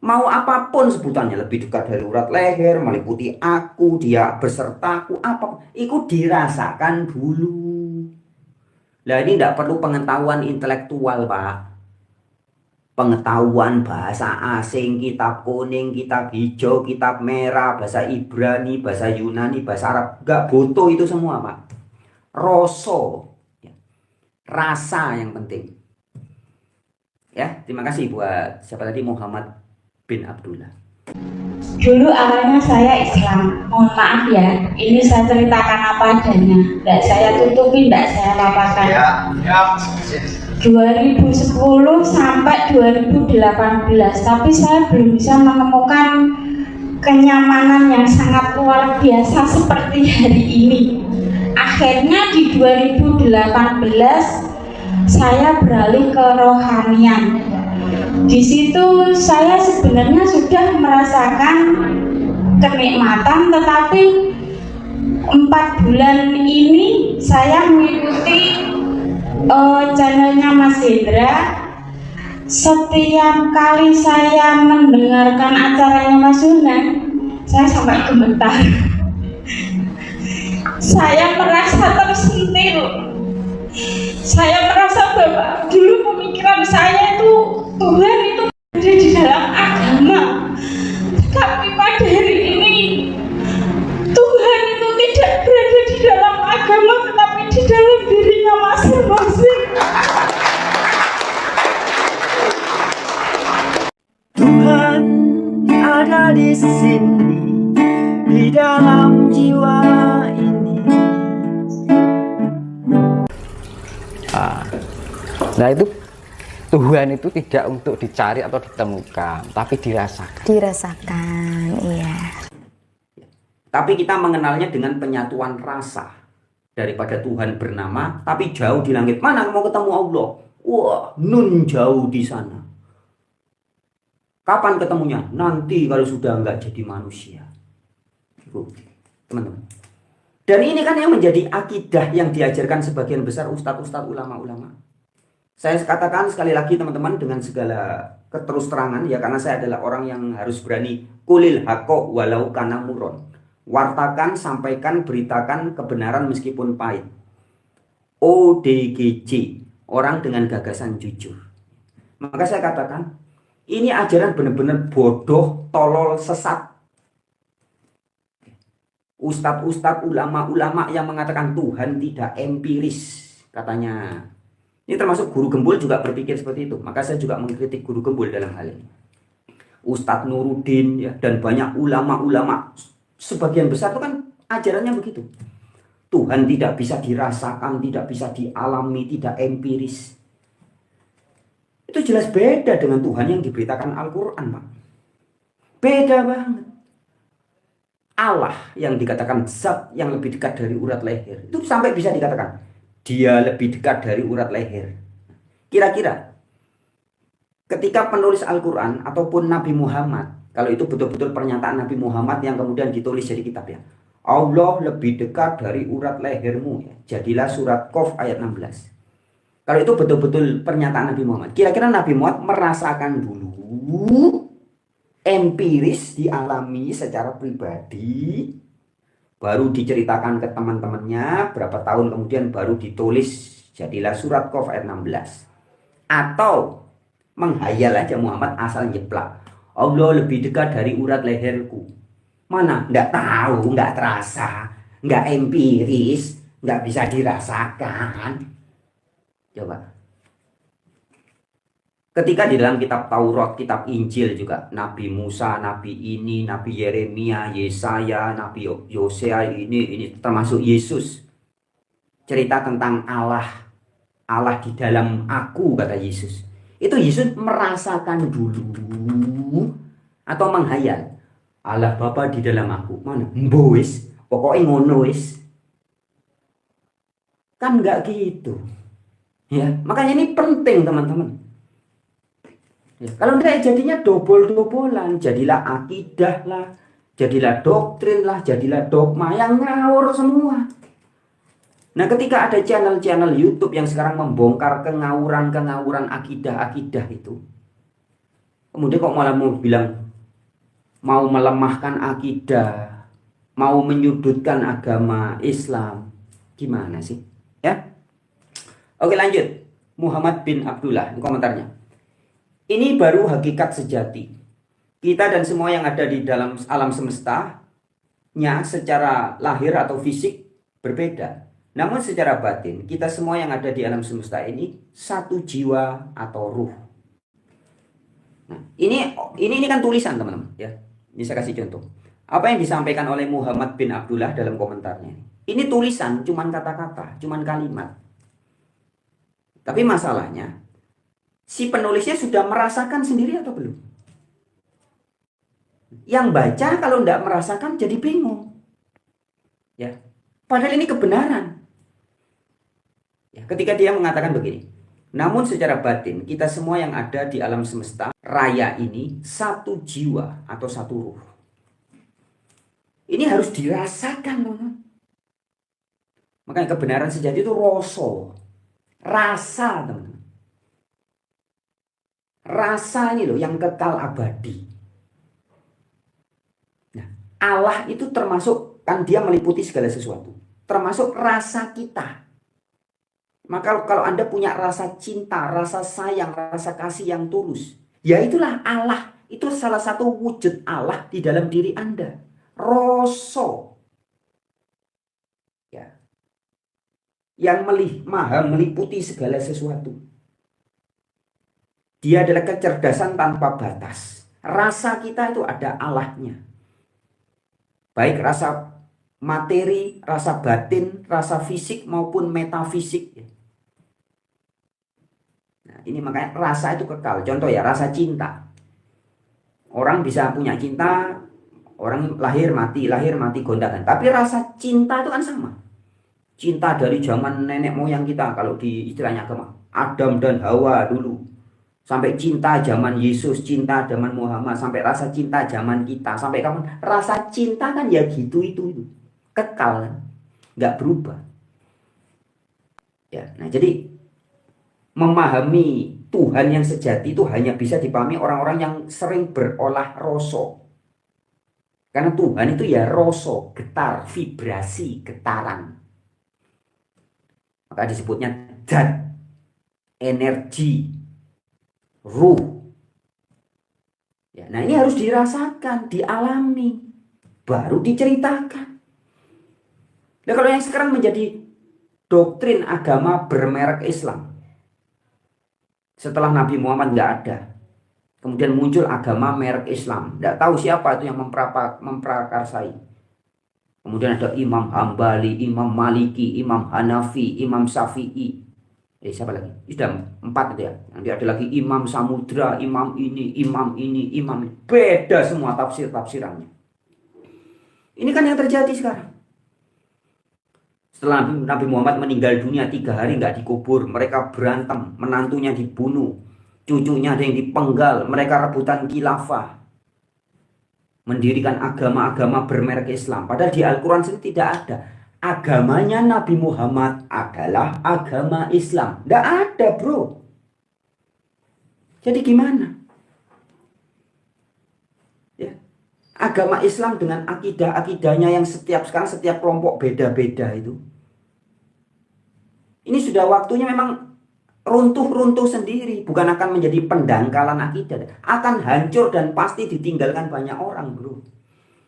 Mau apapun sebutannya, lebih dekat dari urat leher, meliputi aku, dia besertaku, apa itu dirasakan dulu. Nah ini tidak perlu pengetahuan intelektual, Pak. Pengetahuan bahasa asing, kitab kuning, kitab hijau, kitab merah, bahasa Ibrani, bahasa Yunani, bahasa Arab, gak butuh itu semua, Pak. Rasa yang penting. Ya, terima kasih buat siapa tadi, Muhammad bin Abdullah. Dulu awalnya saya Islam, mohon maaf ya, ini saya ceritakan apa adanya, tidak saya tutupi, tidak saya paparkan. 2010 sampai 2018, tapi saya belum bisa menemukan kenyamanan yang sangat luar biasa seperti hari ini. Akhirnya di 2018 saya beralih ke rohanian. Di situ saya sebenarnya sudah merasakan kenikmatan, tetapi 4 bulan ini saya mengikuti channelnya Mas Hendra. Setiap kali saya mendengarkan acaranya Mas Sunan, saya sampai gemetar. Saya merasa tersentil. Saya merasa bahwa dulu pemikiran saya itu Tuhan itu ada di dalam agama, tapi pada hari ini Tuhan itu tidak berada di dalam agama, tetapi di dalam dirinya masing-masing. Tuhan ada di sini, di dalam jiwa ini. Nah itu Tuhan itu tidak untuk dicari atau ditemukan, tapi dirasakan. Dirasakan, iya. Tapi kita mengenalnya dengan penyatuan rasa. Daripada Tuhan bernama, tapi jauh di langit. Mana mau ketemu Allah? Wah, nun jauh di sana. Kapan ketemunya? Nanti kalau sudah nggak jadi manusia. Teman-teman. Dan ini kan yang menjadi akidah yang diajarkan sebagian besar ustadz-ustadz, ulama-ulama. Saya katakan sekali lagi teman-teman dengan segala keterus terangan ya, karena saya adalah orang yang harus berani kulil haqqa walau kana muron. Wartakan, sampaikan, beritakan kebenaran meskipun pahit. ODGJ, orang dengan gagasan jujur. Maka saya katakan ini ajaran benar-benar bodoh, tolol, sesat. Ustadz-ustadz, ulama-ulama yang mengatakan Tuhan tidak empiris katanya. Ini termasuk guru gembul juga berpikir seperti itu. Maka saya juga mengkritik guru gembul dalam hal ini. Ustadz Nuruddin ya, dan banyak ulama-ulama sebagian besar itu kan ajarannya begitu. Tuhan tidak bisa dirasakan, tidak bisa dialami, tidak empiris. Itu jelas beda dengan Tuhan yang diberitakan Al-Quran, Pak. Beda banget. Allah yang dikatakan zat yang lebih dekat dari urat leher, itu sampai bisa dikatakan dia lebih dekat dari urat leher. Kira-kira ketika penulis Al-Quran ataupun Nabi Muhammad, kalau itu betul-betul pernyataan Nabi Muhammad yang kemudian ditulis jadi kitab ya, Allah lebih dekat dari urat lehermu ya. Jadilah surat Qaf ayat 16. Kalau itu betul-betul pernyataan Nabi Muhammad. Kira-kira Nabi Muhammad merasakan dulu, empiris, dialami secara pribadi, baru diceritakan ke teman-temannya, berapa tahun kemudian baru ditulis, jadilah surat Qaf ayat 16. Atau menghayal aja Muhammad asal nyeplak. Allah lebih dekat dari urat leherku. Mana? Nggak tahu, nggak terasa, nggak empiris, nggak bisa dirasakan. Coba. Ketika di dalam kitab Taurat, kitab Injil juga, Nabi Musa, Nabi ini, Nabi Yeremia, Yesaya, Nabi Yosea, ini termasuk Yesus. Cerita tentang Allah di dalam aku, kata Yesus. Itu Yesus merasakan dulu atau menghayal. Allah Bapa di dalam aku. Mana? Mbois, pokoknya ngono wis. Kan enggak gitu. Ya, makanya ini penting teman-teman. Ya, kalau enggak jadinya dobol-dobolan, jadilah akidah lah, jadilah doktrin lah, jadilah dogma yang ngawur semua. Nah, ketika ada channel-channel YouTube yang sekarang membongkar kengawuran akidah itu, kemudian kok malah mau bilang mau melemahkan akidah, mau menyudutkan agama Islam, gimana sih? Ya. Oke, lanjut. Muhammad bin Abdullah, ini komentarnya. Ini baru hakikat sejati. Kita dan semua yang ada di dalam alam semestanya secara lahir atau fisik berbeda. Namun secara batin, kita semua yang ada di alam semesta ini satu jiwa atau ruh. Nah, ini kan tulisan teman-teman, ya. Ini saya kasih contoh. Apa yang disampaikan oleh Muhammad bin Abdullah dalam komentarnya. Ini tulisan, cuman kata-kata, cuman kalimat. Tapi masalahnya, si penulisnya sudah merasakan sendiri atau belum? Yang baca kalau tidak merasakan jadi bingung. Ya, padahal ini kebenaran. Ya, ketika dia mengatakan begini, namun secara batin kita semua yang ada di alam semesta raya ini satu jiwa atau satu ruh. Ini harus dirasakan, teman-teman. Makanya kebenaran sejati itu rasa, teman-teman. Rasa ini loh yang kekal abadi. Nah, Allah itu termasuk, kan dia meliputi segala sesuatu, termasuk rasa kita. Maka kalau Anda punya rasa cinta, rasa sayang, rasa kasih yang tulus, ya itulah Allah. Itu salah satu wujud Allah di dalam diri Anda. Rasa. Ya. Yang maha meliputi segala sesuatu. Dia adalah kecerdasan tanpa batas. Rasa kita itu ada Allahnya. Baik rasa materi, rasa batin, rasa fisik maupun metafisik. Nah, ini makanya rasa itu kekal. Contoh ya, rasa cinta. Orang bisa punya cinta, orang lahir mati gonta-ganti. Tapi rasa cinta itu kan sama. Cinta dari zaman nenek moyang kita, kalau di istilahnya agama, Adam dan Hawa dulu, sampai cinta zaman Yesus, cinta zaman Muhammad, sampai rasa cinta zaman kita, sampai kapan? Rasa cinta kan ya gitu itu kekal, kan? Nggak berubah. Ya, nah jadi memahami Tuhan yang sejati itu hanya bisa dipahami orang-orang yang sering berolah rasa. Karena Tuhan itu ya rasa, getar, vibrasi, getaran. Maka disebutnya zat, energi, ruh. Ya, nah ini harus dirasakan, dialami, baru diceritakan. Nah kalau yang sekarang menjadi doktrin agama bermerek Islam, setelah Nabi Muhammad nggak ada, kemudian muncul agama merek Islam, nggak tahu siapa itu yang memprakarsai. Kemudian ada Imam Hambali, Imam Maliki, Imam Hanafi, Imam Syafi'i. Siapa lagi? Sudah 4 itu ya. Nanti ada lagi Imam Samudra, Imam ini, Imam ini, Imam ini. Beda semua tafsirannya. Ini kan yang terjadi sekarang. Setelah Nabi Muhammad meninggal dunia 3 hari nggak dikubur, mereka berantem, menantunya dibunuh, cucunya ada yang dipenggal, mereka rebutan khilafah, mendirikan agama-agama bermerek Islam. Padahal di Al-Quran sendiri tidak ada agamanya Nabi Muhammad adalah agama Islam. Nggak ada, bro. Jadi gimana? Ya. Agama Islam dengan akidah-akidahnya yang sekarang setiap kelompok beda-beda itu. Ini sudah waktunya memang runtuh sendiri. Bukan akan menjadi pendangkalan akidah. Akan hancur dan pasti ditinggalkan banyak orang, bro.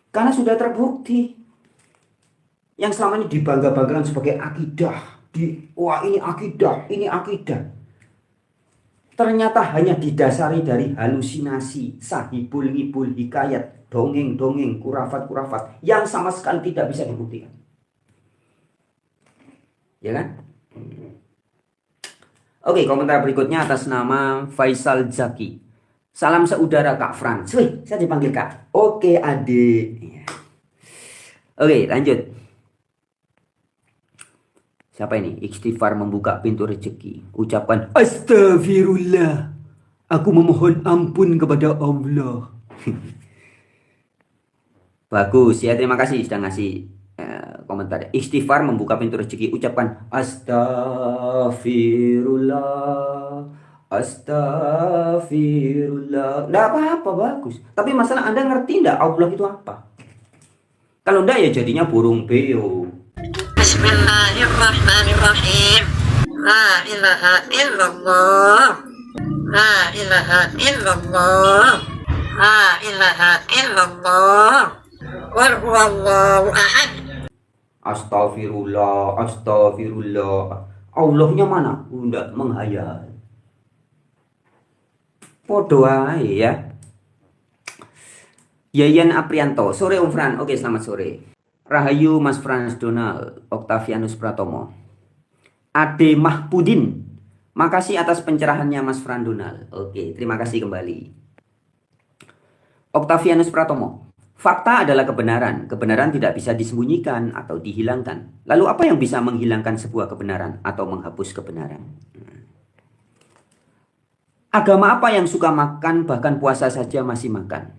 Karena sudah terbukti. Yang selama ini dibangga-banggakan sebagai akidah. Wah, ini akidah. Ternyata hanya didasari dari halusinasi, sahibul ngibul hikayat, dongeng-dongeng, kurafat-kurafat yang sama sekali tidak bisa dibuktikan. Ya kan? Oke, komentar berikutnya atas nama Faisal Zaki. Salam seudara Kak Frans. Wih, saya dipanggil Kak. Oke, adik. Oke, lanjut. Siapa ini? Istighfar membuka pintu rezeki. Ucapkan astagfirullah. Aku memohon ampun kepada Allah. Bagus ya, terima kasih sudah ngasih komentar. Istighfar membuka pintu rezeki. Ucapkan astagfirullah. Astagfirullah. Nggak apa-apa, bagus. Tapi masalah Anda ngerti nggak Allah itu apa? Kalau enggak ya jadinya burung beo. Bismillahirrahmanirrahim. La ilaha illallah. La ilaha illallah. La ilaha illallah. Qul huwallahu ahad. Astagfirullah, astagfirullah. Allahnya mana? Enggak menghayal. Podo ae ya. Yayan Aprianto. Sore Om Fran. Oke, selamat sore. Rahayu Mas Frans Donald, Octavianus Pratomo. Ade Mahpudin. Makasih atas pencerahannya Mas Fran Donald. Oke, terima kasih kembali. Octavianus Pratomo. Fakta adalah kebenaran. Kebenaran tidak bisa disembunyikan atau dihilangkan. Lalu apa yang bisa menghilangkan sebuah kebenaran atau menghapus kebenaran? Agama apa yang suka makan bahkan puasa saja masih makan?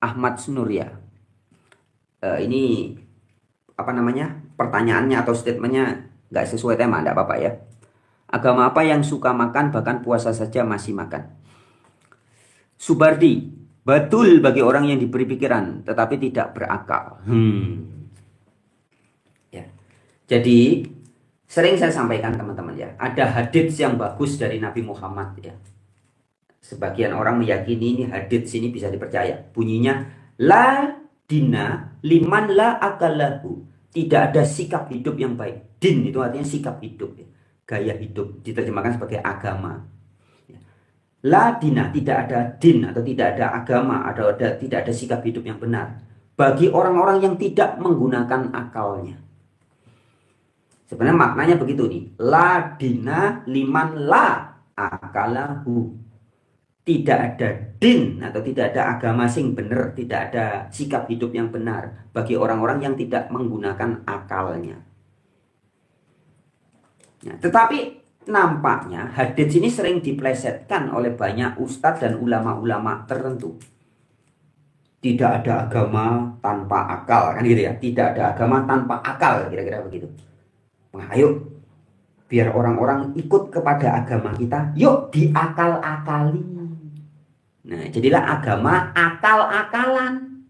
Ahmad Sunuria. Ini apa namanya? Pertanyaannya atau statementnya nggak sesuai tema, enggak apa-apa ya. Agama apa yang suka makan bahkan puasa saja masih makan? Subardi. Betul bagi orang yang diberi pikiran tetapi tidak berakal. Ya. Jadi sering saya sampaikan teman-teman ya, ada hadits yang bagus dari Nabi Muhammad ya. Sebagian orang meyakini ini hadits ini bisa dipercaya. Bunyinya la dina liman la akalahu. Tidak ada sikap hidup yang baik. Din itu artinya sikap hidup ya. Gaya hidup diterjemahkan sebagai agama. La dina, tidak ada din atau tidak ada agama atau tidak ada sikap hidup yang benar bagi orang-orang yang tidak menggunakan akalnya. Sebenarnya maknanya begitu nih. La dina liman la akalahu. Tidak ada din atau tidak ada agama sing benar, tidak ada sikap hidup yang benar bagi orang-orang yang tidak menggunakan akalnya. Nah, tetapi nampaknya hadits ini sering diplesetkan oleh banyak ustadz dan ulama-ulama tertentu. Tidak ada agama tanpa akal, kan gitu ya. Tidak ada agama tanpa akal, kira-kira begitu. Nah, ayo biar orang-orang ikut kepada agama kita, yuk diakal-akali. Nah, jadilah agama akal-akalan.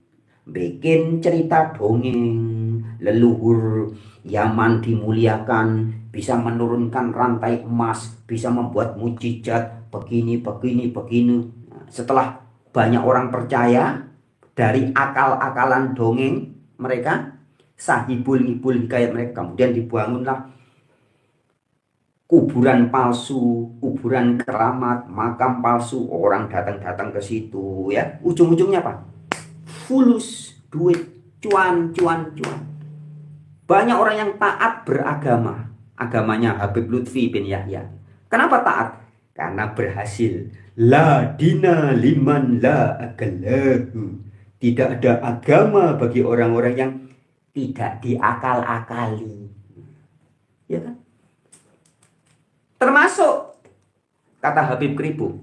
Bikin cerita dongeng, leluhur Yaman dimuliakan, bisa menurunkan rantai emas, bisa membuat mujizat, begini. Nah, setelah banyak orang percaya dari akal-akalan dongeng mereka, sahibul ngibul hikayat mereka, kemudian dibangunlah kuburan palsu, kuburan keramat, makam palsu, orang datang ke situ ya. Ujung-ujungnya apa? Fulus, duit, cuan. Banyak orang yang taat beragama. Agamanya Habib Lutfi bin Yahya. Kenapa taat? Karena berhasil. La dina liman la akalahu. Tidak ada agama bagi orang-orang yang tidak diakal-akali. Ya kan? Termasuk kata Habib Kribo,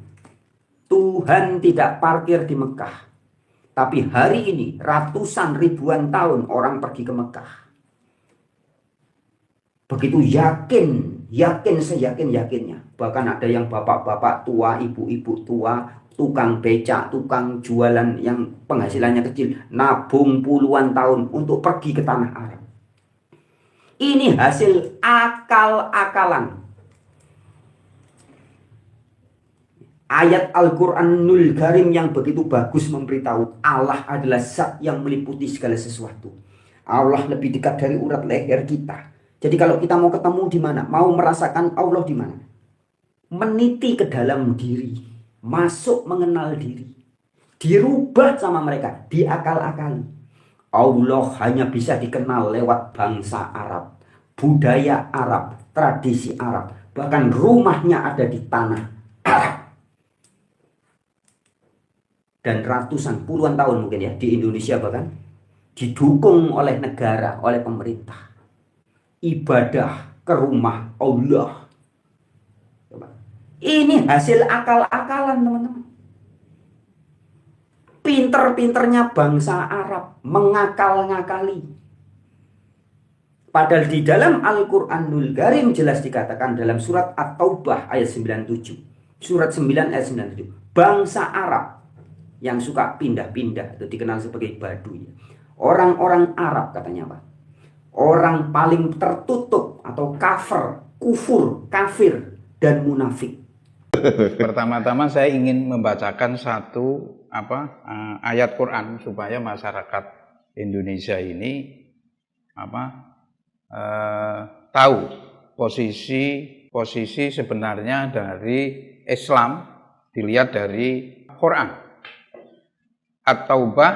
Tuhan tidak parkir di Mekah. Tapi hari ini ratusan ribuan tahun orang pergi ke Mekah. Begitu yakin seyakin-yakinnya. Bahkan ada yang bapak-bapak tua, ibu-ibu tua, tukang becak, tukang jualan yang penghasilannya kecil, nabung puluhan tahun untuk pergi ke tanah Arab. Ini hasil akal-akalan. Ayat Al-Quranul Karim yang begitu bagus memberitahu Allah adalah zat yang meliputi segala sesuatu. Allah lebih dekat dari urat leher kita. Jadi kalau kita mau ketemu di mana, mau merasakan Allah di mana, meniti ke dalam diri, masuk mengenal diri, dirubah sama mereka, diakal-akali. Allah hanya bisa dikenal lewat bangsa Arab, budaya Arab, tradisi Arab, bahkan rumahnya ada di tanah Arab. Dan ratusan, puluhan tahun mungkin ya, di Indonesia bahkan didukung oleh negara, oleh pemerintah. Ibadah ke rumah Allah. Ini hasil akal-akalan teman-teman. Pinter-pinternya bangsa Arab mengakal-ngakali. Padahal di dalam Al-Quranul Karim jelas dikatakan dalam surat At-Taubah ayat 97. Surat 9 ayat 97. Bangsa Arab yang suka pindah-pindah itu dikenal sebagai Baduy. Orang-orang Arab katanya apa? Orang paling tertutup atau kafir, dan munafik. Pertama-tama saya ingin membacakan satu ayat Quran supaya masyarakat Indonesia ini tahu posisi sebenarnya dari Islam dilihat dari Quran. At-Taubah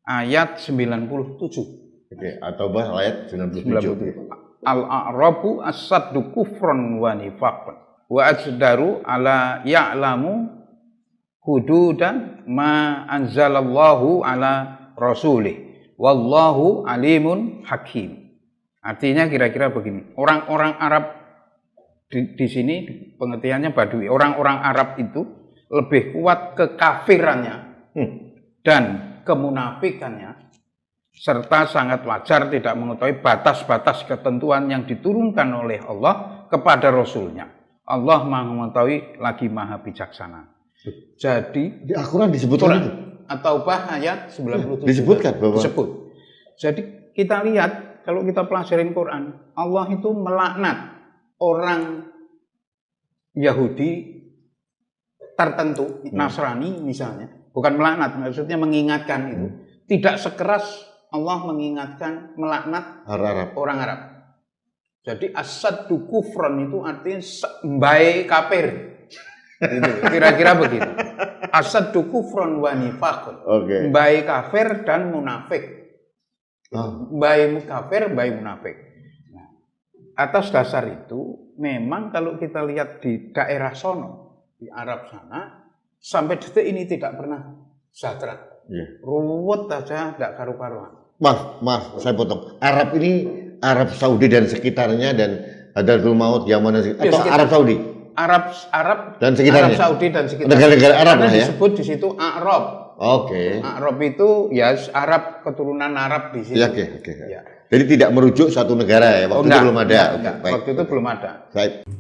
ayat 97. Oke, At-Taubah ayat 97. Al-a'rabu as-saddu kufran wa nifaqan wa ajdaru ala ya'lamu hududan ma anzalallahu ala rasulih wallahu alimun hakim. Artinya kira-kira begini, orang-orang Arab di sini pengertiannya Baduy, orang-orang Arab itu lebih kuat kekafirannya dan kemunafikannya, serta sangat wajar tidak mengetahui batas-batas ketentuan yang diturunkan oleh Allah kepada Rasulnya. Allah Maha mengetahui lagi Maha bijaksana. Jadi di Al-Quran disebutkan itu. At-Taubah ayat 97. Disebutkan bahwa disebut. Jadi kita lihat kalau kita pelajarin Quran, Allah itu melaknat orang Yahudi tertentu, Nasrani misalnya, bukan melaknat, maksudnya mengingatkan itu. Tidak sekeras Allah mengingatkan melaknat orang Arab. Jadi as-saddu kufran itu artinya mbae kafir. Gitu. Kira-kira begitu. As-saddu kufran wa nifaqun. Mbae kafir dan munafik. Mbae kafir, mbae munafik. Nah, atas dasar itu memang kalau kita lihat di daerah sono, di Arab sana, sampai detik ini tidak pernah sejahtera. Ruwet aja, tidak karu-karuan. Maaf, saya potong. Arab ini Arab Saudi dan sekitarnya dan Hadratul Maut, Yaman atau Arab Saudi? Arab dan sekitarnya. Arab Saudi dan sekitarnya. Negara-negara Arab karena ya. Disebut di situ Arab. Arab itu ya Arab, keturunan Arab di situ. Ya. Jadi tidak merujuk satu negara ya. Waktu itu belum ada. Waktu itu belum ada.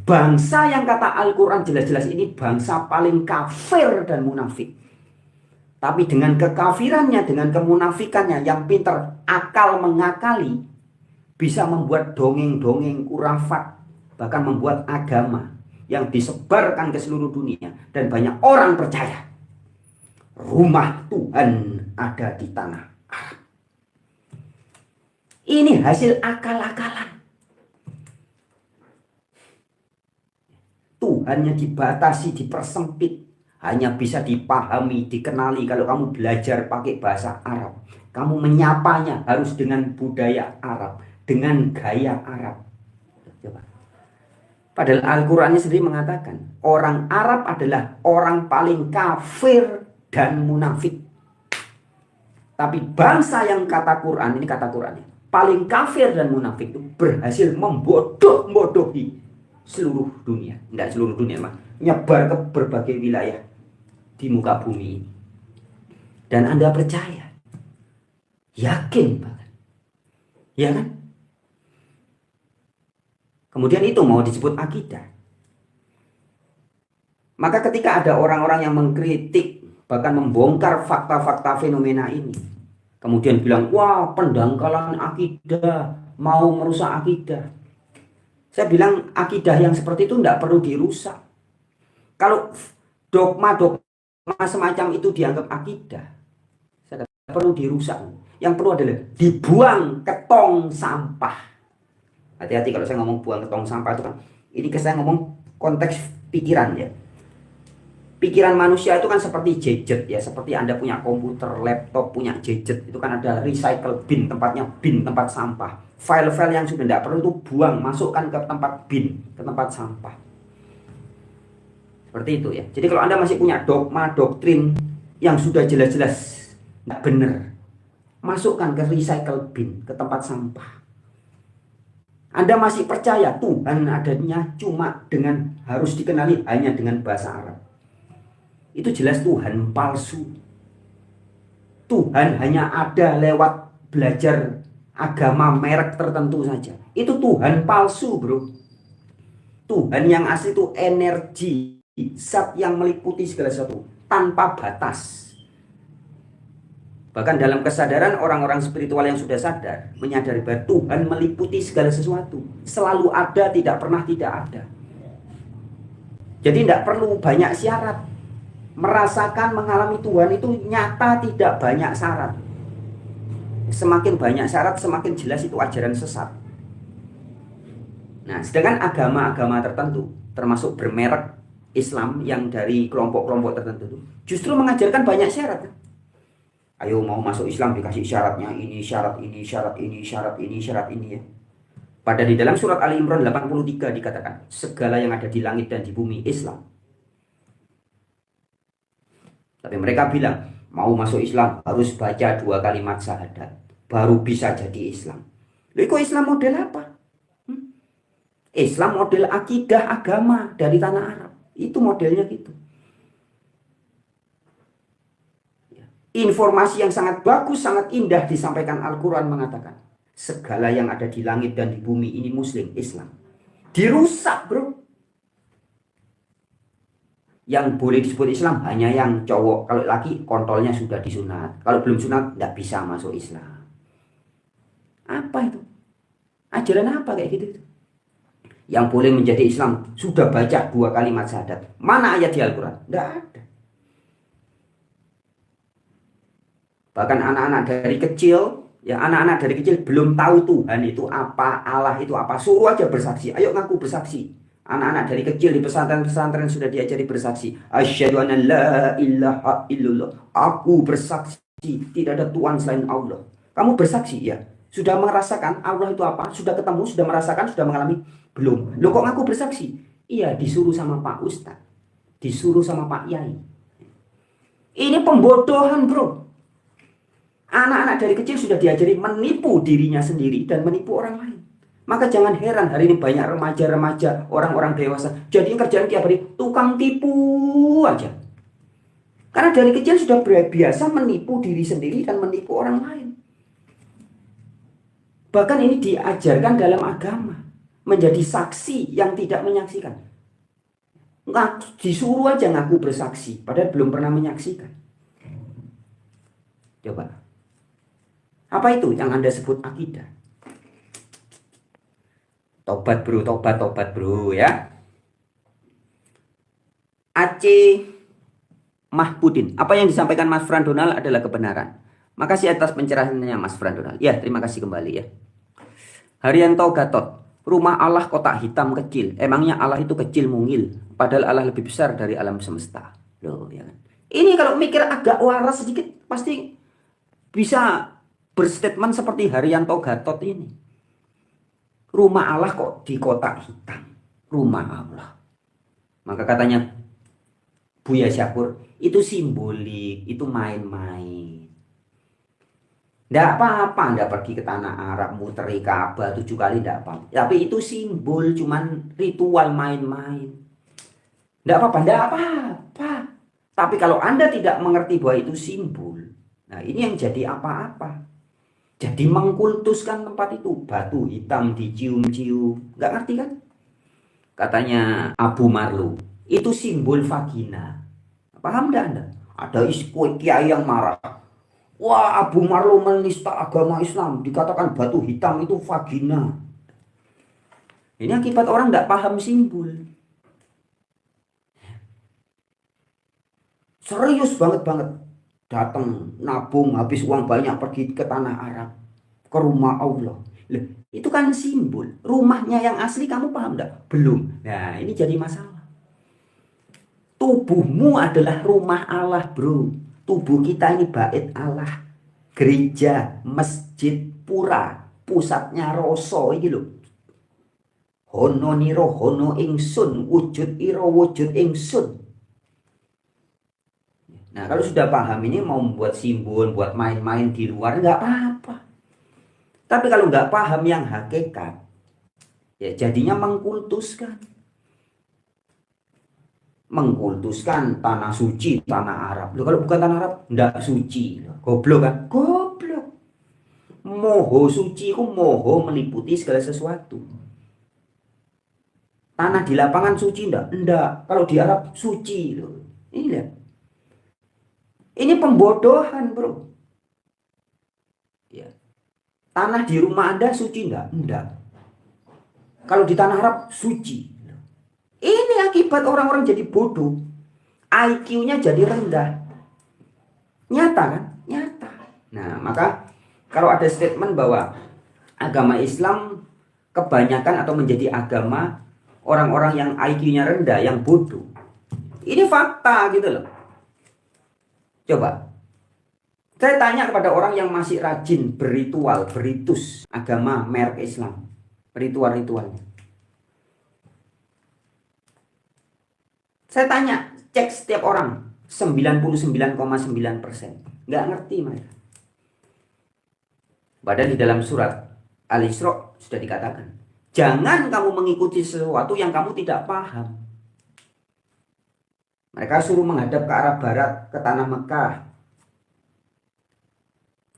Bangsa yang kata Al-Quran jelas-jelas ini bangsa paling kafir dan munafik. Tapi dengan kekafirannya, dengan kemunafikannya yang pinter akal mengakali, bisa membuat dongeng-dongeng kurafat, bahkan membuat agama yang disebarkan ke seluruh dunia dan banyak orang percaya. Rumah Tuhan ada di tanah Arab. Ini hasil akal-akalan. Tuhannya dibatasi, dipersempit. Hanya bisa dipahami, dikenali kalau kamu belajar pakai bahasa Arab. Kamu menyapanya harus dengan budaya Arab, dengan gaya Arab. Coba. Padahal Al-Qurannya sendiri mengatakan, orang Arab adalah orang paling kafir dan munafik. Tapi bangsa yang kata Quran, ini kata Qurannya, paling kafir dan munafik itu berhasil membodoh-bodohi seluruh dunia. Enggak seluruh dunia, mah nyebar ke berbagai wilayah di muka bumi ini. Dan Anda percaya, yakin banget, ya kan? Kemudian itu mau disebut akidah. Maka ketika ada orang-orang yang mengkritik, bahkan membongkar fakta-fakta fenomena ini, kemudian bilang, wah pendangkalan akidah, mau merusak akidah. Saya bilang akidah yang seperti itu tidak perlu dirusak. Kalau dogma-dogma semacam itu dianggap akidah, saya tidak perlu dirusak. Yang perlu adalah dibuang ke tong sampah. Hati-hati kalau saya ngomong buang ke tong sampah itu kan, ini saya ngomong konteks pikiran ya. Pikiran manusia itu kan seperti gadget ya, seperti Anda punya komputer, laptop, punya gadget, itu kan ada recycle bin, tempatnya bin, tempat sampah. File-file yang sudah tidak perlu itu buang, masukkan ke tempat bin, ke tempat sampah. Seperti itu ya. Jadi kalau Anda masih punya dogma, doktrin yang sudah jelas-jelas tidak benar, masukkan ke recycle bin, ke tempat sampah. Anda masih percaya Tuhan adanya cuma dengan, harus dikenali hanya dengan bahasa Arab. Itu jelas Tuhan palsu. Tuhan hanya ada lewat belajar agama merek tertentu saja. Itu Tuhan palsu, bro. Tuhan yang asli itu energi, zat yang meliputi segala sesuatu tanpa batas. Bahkan dalam kesadaran orang-orang spiritual yang sudah sadar, menyadari bahwa Tuhan meliputi segala sesuatu, selalu ada, tidak pernah tidak ada. Jadi tidak perlu banyak syarat. Merasakan, mengalami Tuhan itu nyata, tidak banyak syarat. Semakin banyak syarat, semakin jelas itu ajaran sesat. Nah, sedangkan agama-agama tertentu, termasuk bermerek Islam yang dari kelompok-kelompok tertentu, justru mengajarkan banyak syarat. Ayo mau masuk Islam dikasih syaratnya ini, syarat ini, syarat ini, syarat ini, syarat ini ya. Pada di dalam surat Ali Imran 83 dikatakan, segala yang ada di langit dan di bumi Islam. Tapi mereka bilang, mau masuk Islam harus baca 2 kalimat syahadat, baru bisa jadi Islam. Loh, kok Islam model apa? Islam model akidah agama dari tanah Arab. Itu modelnya gitu. Informasi yang sangat bagus, sangat indah disampaikan Al-Quran mengatakan, segala yang ada di langit dan di bumi ini Muslim, Islam. Dirusak, bro. Yang boleh disebut Islam hanya yang cowok. Kalau laki kontolnya sudah disunat. Kalau belum sunat tidak bisa masuk Islam. Apa itu? Ajaran apa kayak gitu? Yang boleh menjadi Islam sudah baca 2 kalimat syahadat. Mana ayat di Al-Quran? Tidak ada. Bahkan anak-anak dari kecil, ya anak-anak dari kecil belum tahu Tuhan itu apa, Allah itu apa. Suruh aja bersaksi. Ayo ngaku bersaksi. Anak-anak dari kecil di pesantren-pesantren sudah diajari bersaksi. Asyhadu an la ilaha illallah. Aku bersaksi tidak ada Tuhan selain Allah. Kamu bersaksi ya? Sudah merasakan Allah itu apa? Sudah ketemu, sudah merasakan, sudah mengalami? Belum. Loh kok ngaku bersaksi? Iya, disuruh sama Pak Ustadz. Disuruh sama Pak Yai. Ini pembodohan, bro. Anak-anak dari kecil sudah diajari menipu dirinya sendiri dan menipu orang lain. Maka jangan heran hari ini banyak remaja-remaja, orang-orang dewasa, jadi kerjaan tiap hari tukang tipu aja. Karena dari kecil sudah biasa menipu diri sendiri dan menipu orang lain. Bahkan ini diajarkan dalam agama, menjadi saksi yang tidak menyaksikan. Disuruh aja ngaku bersaksi, padahal belum pernah menyaksikan. Coba. Apa itu yang Anda sebut akidah? Tobat bro, tobat bro ya. Aceh Mahpudin, apa yang disampaikan Mas Fran Donald adalah kebenaran. Makasih atas pencerahannya Mas Fran Donald. Ya, terima kasih kembali ya. Haryanto Gatot, rumah Allah kotak hitam kecil. Emangnya Allah itu kecil mungil, padahal Allah lebih besar dari alam semesta. Loh, ya kan? Ini kalau mikir agak waras sedikit pasti bisa berstatement seperti Haryanto Gatot ini. Rumah Allah kok di kotak hitam. Rumah Allah. Maka katanya Buya Syakur, itu simbolik, itu main-main. Tidak apa-apa Anda pergi ke tanah Arab, muteri Ka'bah 7 kali, tidak apa-apa. Tapi itu simbol, cuman ritual main-main. Tidak apa-apa, tidak apa-apa. Tapi kalau Anda tidak mengerti bahwa itu simbol, nah ini yang jadi apa-apa. Jadi mengkultuskan tempat itu, batu hitam dicium-cium, nggak ngerti kan? katanya Abu Marlu, itu simbol vagina. Paham enggak Anda? Ada kiai yang marah. Wah, Abu Marlu menista agama Islam, dikatakan batu hitam itu vagina. Ini akibat orang nggak paham simbol. Serius banget. Datang, nabung, habis uang banyak pergi ke tanah Arab. Ke rumah Allah. Loh, itu kan simbol. Rumahnya yang asli kamu paham enggak? Belum. Nah, ini jadi masalah. Tubuhmu adalah rumah Allah, bro. Tubuh kita ini bait Allah. Gereja, masjid, pura. Pusatnya rasa ini loh. Hono niro hono ingsun, wujud iro wujud ingsun. Nah, kalau sudah paham ini mau membuat simbol, buat main-main di luar nggak apa-apa. Tapi kalau nggak paham yang hakikat, ya jadinya mengkultuskan tanah suci, tanah Arab. Loh, kalau bukan tanah Arab, nggak suci. Goblok kan? Goblok. Moho suci itu moho meliputi segala sesuatu. Tanah di lapangan suci enggak? Enggak. Kalau di Arab suci loh. Ini lihat. Ini pembodohan, bro. Ya. Tanah di rumah Anda suci enggak? Enggak. Kalau di tanah Arab suci. Ini akibat orang-orang jadi bodoh. IQ-nya jadi rendah. Nyata kan? Nyata. Nah, maka kalau ada statement bahwa agama Islam kebanyakan atau menjadi agama orang-orang yang IQ-nya rendah, yang bodoh. Ini fakta gitu loh. Coba, saya tanya kepada orang yang masih rajin berritual, beritus agama merek Islam, ritual-ritualnya. Saya tanya, cek setiap orang, 99,9%. Nggak ngerti mereka. Padahal di dalam surat Al-Isra sudah dikatakan, jangan kamu mengikuti sesuatu yang kamu tidak paham. Mereka suruh menghadap ke arah barat, ke tanah Mekah.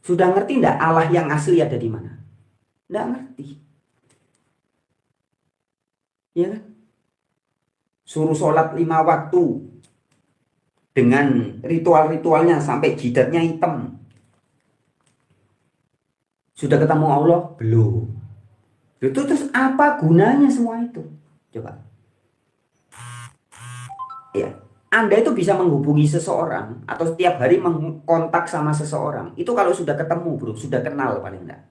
Sudah ngerti enggak Allah yang asli ada di mana? Enggak ngerti. Ya kan? Suruh sholat 5 waktu. Dengan ritual-ritualnya sampai jidatnya hitam. Sudah ketemu Allah? Belum. Itu terus apa gunanya semua itu? Coba. Ya. Anda itu bisa menghubungi seseorang atau setiap hari mengkontak sama seseorang. Itu kalau sudah ketemu, bro, sudah kenal paling enggak.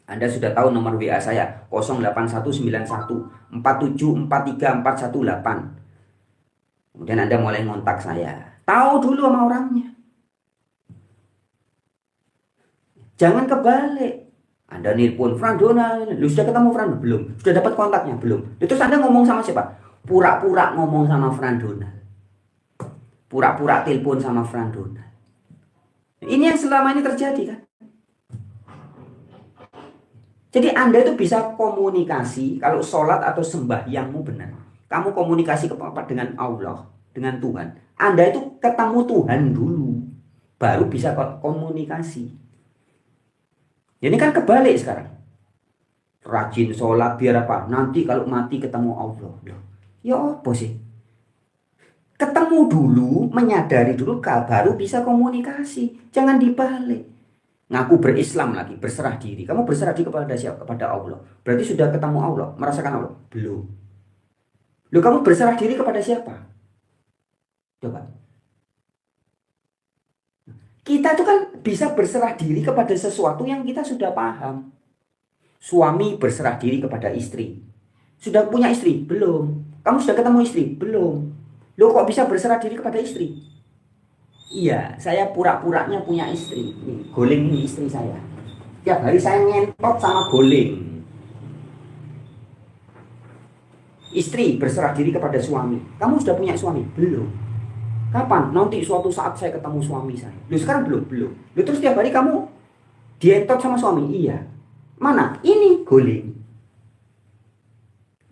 Anda sudah tahu nomor WA saya 08191 4743418. Kemudian Anda mulai ngontak saya. Tahu dulu sama orangnya. Jangan kebalik. Anda nelpon Fran Donald, lu sudah ketemu Fran? Belum. Sudah dapat kontaknya? Belum. Terus Anda ngomong sama siapa? Pura-pura ngomong sama Fran Donald. Pura-pura telepon sama Fran Donald. Ini yang selama ini terjadi kan? Jadi Anda itu bisa komunikasi kalau sholat atau sembahyangmu benar. Kamu komunikasi dengan Allah, dengan Tuhan. Anda itu ketemu Tuhan dulu, baru bisa komunikasi. Ini kan kebalik sekarang. Rajin sholat biar apa? Nanti kalau mati ketemu Allah. Ya apa sih? Ketemu dulu, menyadari dulu, baru bisa komunikasi. Jangan dibalik. Ngaku berislam lagi, berserah diri. Kamu berserah diri kepada siapa? Kepada Allah. Berarti sudah ketemu Allah, merasakan Allah? Belum. Loh, kamu berserah diri kepada siapa? Coba. Kita itu kan bisa berserah diri kepada sesuatu yang kita sudah paham. Suami berserah diri kepada istri. Sudah punya istri? Belum. Kamu sudah ketemu istri? Belum. Loh, kok bisa berserah diri kepada istri? Iya, saya pura-puranya punya istri. Nih, Goling ini istri saya. Tiap hari saya ngentot sama Goling. Istri berserah diri kepada suami. Kamu sudah punya suami? Belum. Kapan? Nanti suatu saat saya ketemu suami saya. Loh, sekarang belum? Belum. Loh, terus tiap hari kamu dientot sama suami? Iya. Mana? Ini Goling.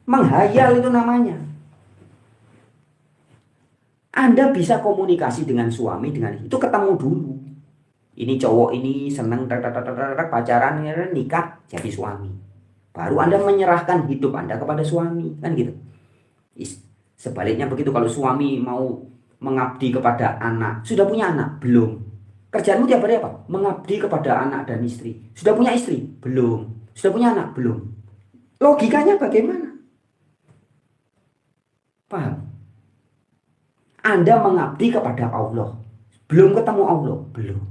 Menghayal itu namanya. Anda bisa komunikasi dengan suami dengan itu ketemu dulu. Ini cowok ini seneng pacaran, nikah jadi suami. Baru Anda menyerahkan hidup Anda kepada suami, kan gitu. Sebaliknya begitu, kalau suami mau mengabdi kepada anak, sudah punya anak? Belum. Kerjaanmu tiap hari apa? Mengabdi kepada anak dan istri. Sudah punya istri? Belum. Sudah punya anak? Belum. Logikanya bagaimana? Paham? Anda mengabdi kepada Allah. Belum ketemu Allah? Belum.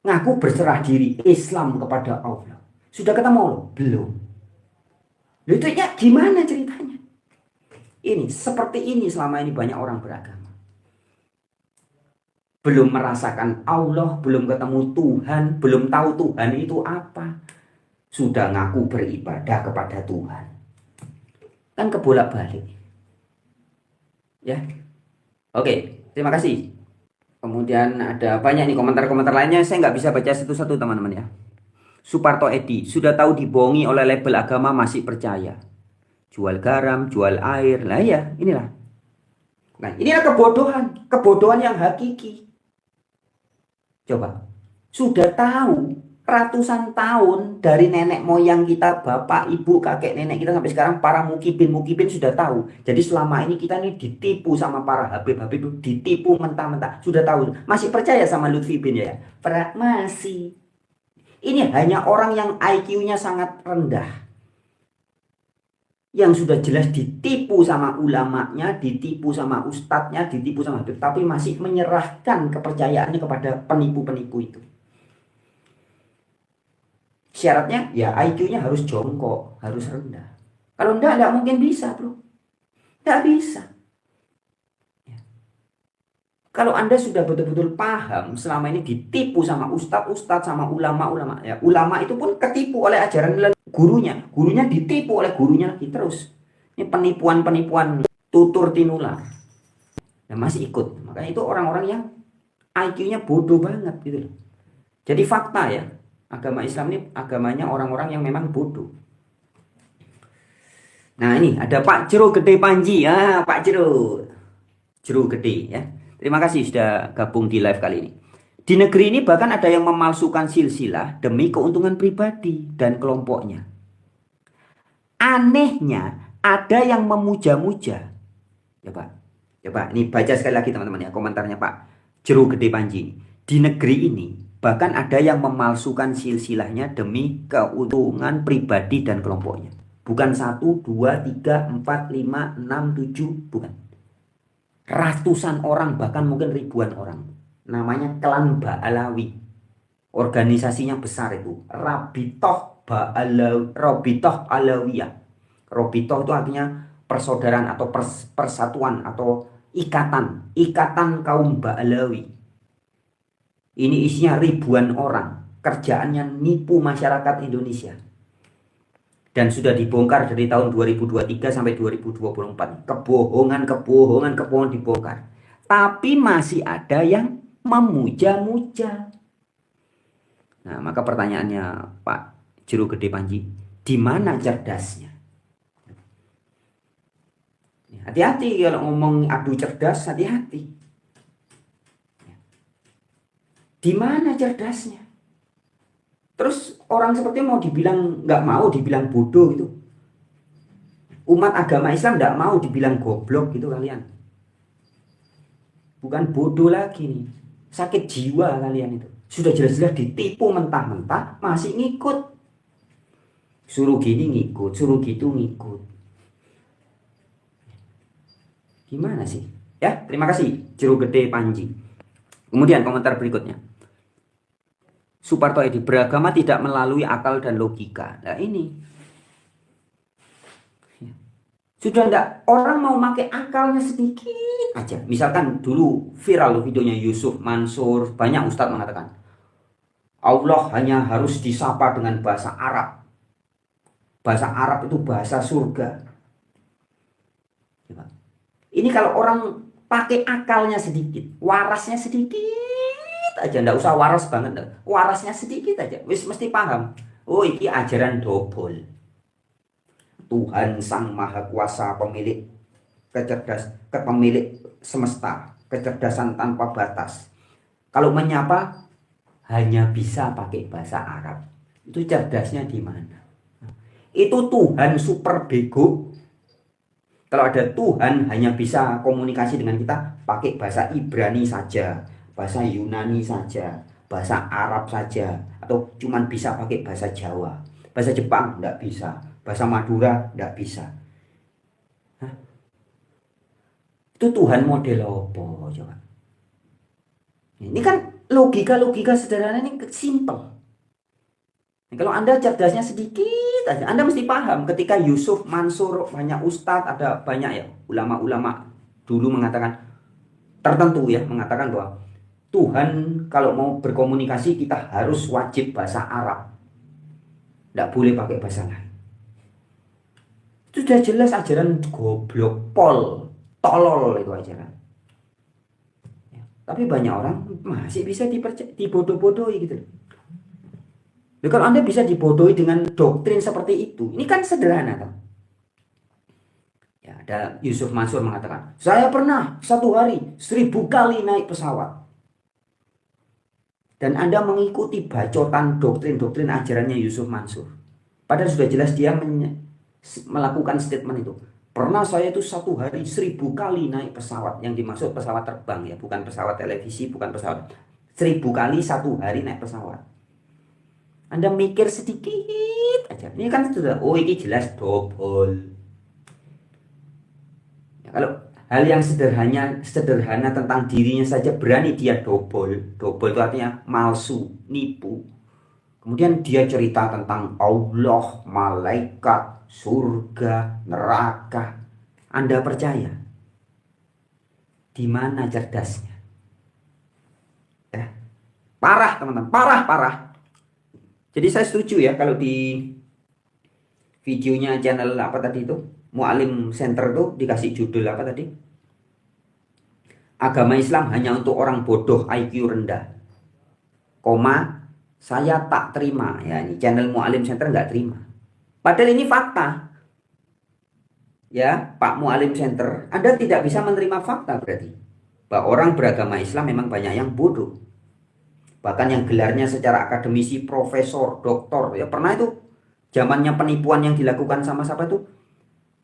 Ngaku berserah diri Islam kepada Allah. Sudah ketemu Allah? Belum. Itu ya gimana ceritanya? Ini seperti ini selama ini banyak orang beragama. Belum merasakan Allah, belum ketemu Tuhan, belum tahu Tuhan itu apa. Sudah ngaku beribadah kepada Tuhan. Kan kebolak-balik. Ya. Oke, terima kasih. Kemudian ada banyak nih komentar-komentar lainnya, saya nggak bisa baca satu-satu teman-teman ya. Suparto Edi, sudah tahu dibohongi oleh label agama masih percaya. Jual garam, jual air. Lah ya, inilah. Nah, inilah kebodohan yang hakiki. Coba. Sudah tahu ratusan tahun dari nenek moyang kita, bapak, ibu, kakek, nenek kita sampai sekarang, para mukibin sudah tahu. Jadi selama ini kita nih ditipu sama para habib, ditipu mentah-mentah. Sudah tahu. Masih percaya sama Lutfi bin ya? Masih. Ini hanya orang yang IQ-nya sangat rendah. Yang sudah jelas ditipu sama ulamanya, ditipu sama ustadznya, ditipu sama habib. Tapi masih menyerahkan kepercayaannya kepada penipu-penipu itu. Syaratnya ya IQ-nya harus jongkok, harus rendah. Kalau enggak mungkin bisa bro. Enggak bisa. Ya. Kalau Anda sudah betul-betul paham selama ini ditipu sama ustadz, sama ulama-ulama. Ya, ulama itu pun ketipu oleh ajaran gurunya. Gurunya ditipu oleh gurunya lagi terus. Ini penipuan-penipuan tutur tinular. Nah, masih ikut. Makanya itu orang-orang yang IQ-nya bodoh banget gitu loh. Jadi fakta ya. Agama Islam ini agamanya orang-orang yang memang bodoh. Nah ini ada Pak Jero Gede Panji. Pak Jero Gede ya. Terima kasih sudah gabung di live kali ini. Di negeri ini bahkan ada yang memalsukan silsilah demi keuntungan pribadi dan kelompoknya. Anehnya ada yang memuja-muja. Coba ini baca sekali lagi teman-teman ya komentarnya Pak Jero Gede Panji. Di negeri ini bahkan ada yang memalsukan silsilahnya demi keuntungan pribadi dan kelompoknya. Bukan 1, 2, 3, 4, 5, 6, 7. Bukan. Ratusan orang, bahkan mungkin ribuan orang. Namanya klan Ba'alawi. Organisasinya besar itu. Rabitoh Alawiyah. Rabitoh itu artinya persaudaraan atau persatuan atau ikatan. Ikatan kaum Ba'alawi. Ini isinya ribuan orang. Kerjaannya nipu masyarakat Indonesia. Dan sudah dibongkar dari tahun 2023 sampai 2024. Kebohongan dibongkar. Tapi masih ada yang memuja-muja. Nah, maka pertanyaannya Pak Jero Gede Panji, di mana cerdasnya? Hati-hati kalau ngomong adu cerdas, hati-hati. Di mana cerdasnya? Terus orang seperti mau dibilang nggak mau dibilang bodoh gitu. Umat agama Islam nggak mau dibilang goblok gitu kalian. Bukan bodoh lagi nih, sakit jiwa kalian itu. Sudah jelas-jelas ditipu mentah-mentah masih ngikut. Suruh gini ngikut, suruh gitu ngikut. Gimana sih? Ya, terima kasih Jero Gede Panji. Kemudian komentar berikutnya. Suparto Edi, beragama tidak melalui akal dan logika. Nah ini. Sudah enggak, orang mau pakai akalnya sedikit aja. Misalkan dulu viral videonya Yusuf Mansur, banyak ustadz mengatakan Allah hanya harus disapa dengan bahasa Arab. Bahasa Arab itu bahasa surga. Ini kalau orang pakai akalnya sedikit, warasnya sedikit aja, ndak usah waras banget, warasnya sedikit aja, wis mesti paham. Oh, ini ajaran dobol. Tuhan Sang Maha Kuasa, pemilik pemilik semesta, kecerdasan tanpa batas. Kalau menyapa hanya bisa pakai bahasa Arab. Itu cerdasnya di mana? itu Tuhan super bego. Kalau ada Tuhan hanya bisa komunikasi dengan kita pakai bahasa Ibrani saja, bahasa Yunani saja, bahasa Arab saja, atau cuman bisa pakai bahasa Jawa. Bahasa Jepang enggak bisa, bahasa Madura enggak bisa. Hah? Itu Tuhan model apa coba? Ini kan logika-logika sederhana ini simple. Kalau Anda cerdasnya sedikit aja, Anda mesti paham ketika Yusuf Mansur, banyak ustadz, ada banyak ya ulama-ulama dulu mengatakan tertentu ya, mengatakan bahwa Tuhan kalau mau berkomunikasi kita harus wajib bahasa Arab. Tidak boleh pakai bahasa lain. Itu sudah jelas ajaran goblok, tolol itu ajaran. Ya, tapi banyak orang masih bisa dibodoh-bodohi gitu. Jadi kalau Anda bisa dibodohi dengan doktrin seperti itu, ini kan sederhana kan? Ya, ada Yusuf Mansur mengatakan, saya pernah satu hari 1000 kali naik pesawat. Dan Anda mengikuti bacotan doktrin-doktrin ajarannya Yusuf Mansur. Padahal sudah jelas dia melakukan statement itu. Pernah saya itu satu hari 1000 kali naik pesawat. Yang dimaksud pesawat terbang ya, bukan pesawat televisi, bukan pesawat. 1000 kali satu hari naik pesawat. Anda mikir sedikit aja. Ini kan sudah, oh ini jelas dobol. Ya, kalau hal yang sederhana tentang dirinya saja berani dia dobol. Dobol itu artinya malsu, nipu. Kemudian dia cerita tentang Allah, malaikat, surga, neraka. Anda percaya? Di mana cerdasnya? Ya. Parah teman-teman, parah. Jadi saya setuju ya kalau di videonya channel apa tadi itu, Mu'alim Center itu dikasih judul apa tadi? Agama Islam hanya untuk orang bodoh IQ rendah. Koma, saya tak terima. Ya, ini channel Mu'alim Center nggak terima. Padahal ini fakta. Ya, Pak Mu'alim Center, Anda tidak bisa menerima fakta berarti. Bahwa orang beragama Islam memang banyak yang bodoh. Bahkan yang gelarnya secara akademisi profesor, doktor, ya pernah itu zamannya penipuan yang dilakukan sama siapa itu?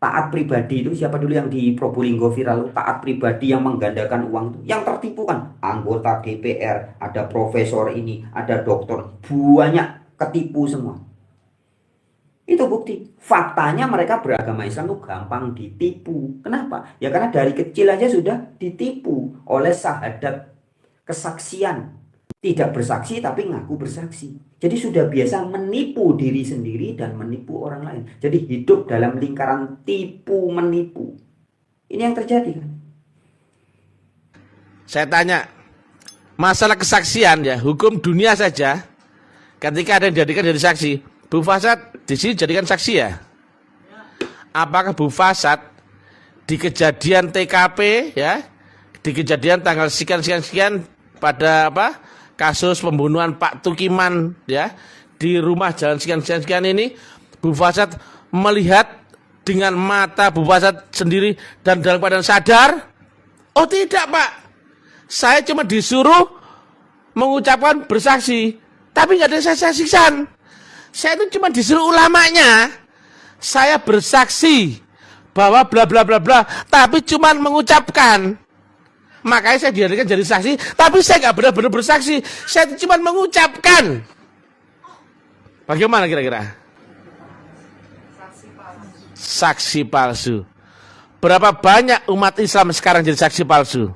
Taat pribadi itu, siapa dulu yang di Probolinggo viral, taat pribadi yang menggandakan uang itu, yang tertipu kan anggota DPR, ada profesor ini, ada doktor, banyak ketipu semua. Itu bukti. Faktanya mereka beragama Islam itu gampang ditipu. Kenapa? Ya karena dari kecil aja sudah ditipu oleh syahadat kesaksian. Tidak bersaksi tapi ngaku bersaksi. Jadi sudah biasa menipu diri sendiri dan menipu orang lain. Jadi hidup dalam lingkaran tipu menipu. Ini yang terjadi kan? Saya tanya, masalah kesaksian ya, hukum dunia saja. Ketika ada yang dijadikan jadi saksi, Bu Fasad di sini jadikan saksi ya. Apakah Bu Fasad di kejadian TKP ya, di kejadian tanggal sekian pada apa? Kasus pembunuhan Pak Tukiman ya di rumah jalan sekian ini, Bu Fasad melihat dengan mata Bu Fasad sendiri dan dalam keadaan sadar? Oh tidak Pak, saya cuma disuruh mengucapkan bersaksi, tapi nggak ada yang saya saksikan. Saya itu cuma disuruh ulamanya, saya bersaksi bahwa bla bla bla bla, tapi cuma mengucapkan. Makanya saya dijadikan jadi saksi, tapi saya nggak benar-benar bersaksi. Saya cuma mengucapkan. Bagaimana kira-kira? Saksi palsu. Berapa banyak umat Islam sekarang jadi saksi palsu?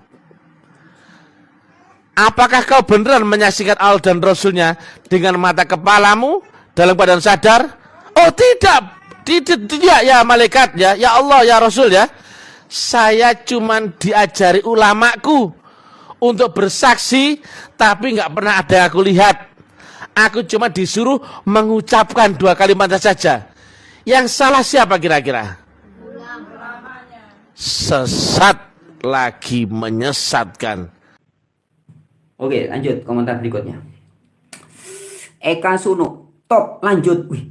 Apakah kau beneran menyaksikan Allah dan Rasulnya dengan mata kepalamu dalam keadaan sadar? Oh tidak, tidak ya malaikat ya Allah ya Rasul ya. Saya cuman diajari ulamaku untuk bersaksi, tapi nggak pernah ada yang aku lihat. Aku cuma disuruh mengucapkan 2 kalimat saja. Yang salah siapa kira-kira? Sesat lagi menyesatkan. Oke, lanjut komentar berikutnya. Eka Suno, top, lanjut. Wih.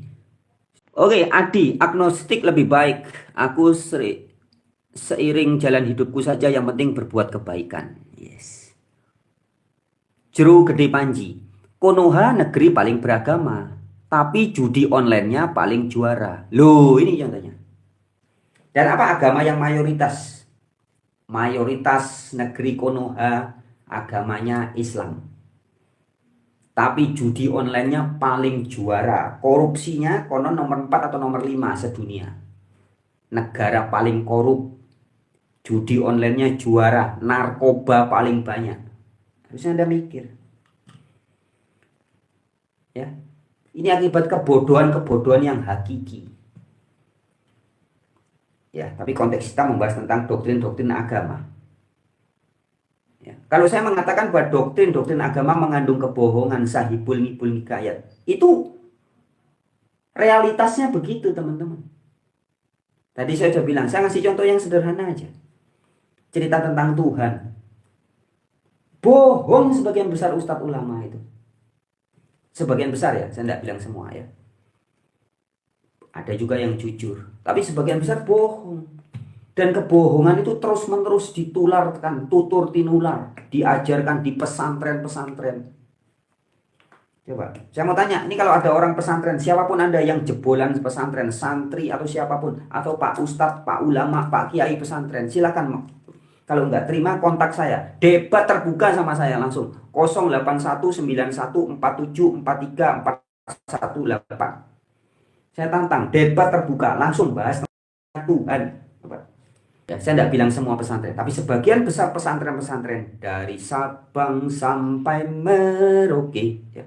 Oke, Adi, agnostik lebih baik. Aku seiring jalan hidupku saja, yang penting berbuat kebaikan. Yes. Jero Gede Panji, Konoha negeri paling beragama. tapi judi online-nya paling juara. Loh, ini contohnya. Dan apa agama yang mayoritas? Mayoritas negeri Konoha agamanya Islam. Tapi judi online-nya paling juara. Korupsinya konon nomor 4 atau nomor 5 sedunia. Negara paling korup. Judi online-nya juara. Narkoba paling banyak. Harusnya Anda mikir. Ya. Ini akibat kebodohan-kebodohan yang hakiki. Ya, tapi konteks kita membahas tentang doktrin-doktrin agama. Ya. Kalau saya mengatakan bahwa doktrin-doktrin agama mengandung kebohongan, sahibul ngibul hikayat, itu realitasnya begitu, teman-teman. Tadi saya sudah bilang, saya ngasih contoh yang sederhana aja. Cerita tentang Tuhan. Bohong sebagian besar ustadz ulama itu. Sebagian besar ya, saya tidak bilang semua ya. Ada juga yang jujur, tapi sebagian besar bohong. Dan kebohongan itu terus-menerus ditularkan, tutur tinular, diajarkan di pesantren-pesantren. Coba, saya mau tanya, ini kalau ada orang pesantren, siapapun Anda yang jebolan pesantren, santri atau siapapun, atau Pak Ustadz, Pak Ulama, Pak Kiai pesantren, silakan. Kalau enggak terima, kontak saya. Debat terbuka sama saya langsung. 0819147434118. Saya tantang, debat terbuka, langsung bahas tentang Tuhan. Ya, saya tidak bilang semua pesantren, tapi sebagian besar pesantren-pesantren dari Sabang sampai Merauke, ya,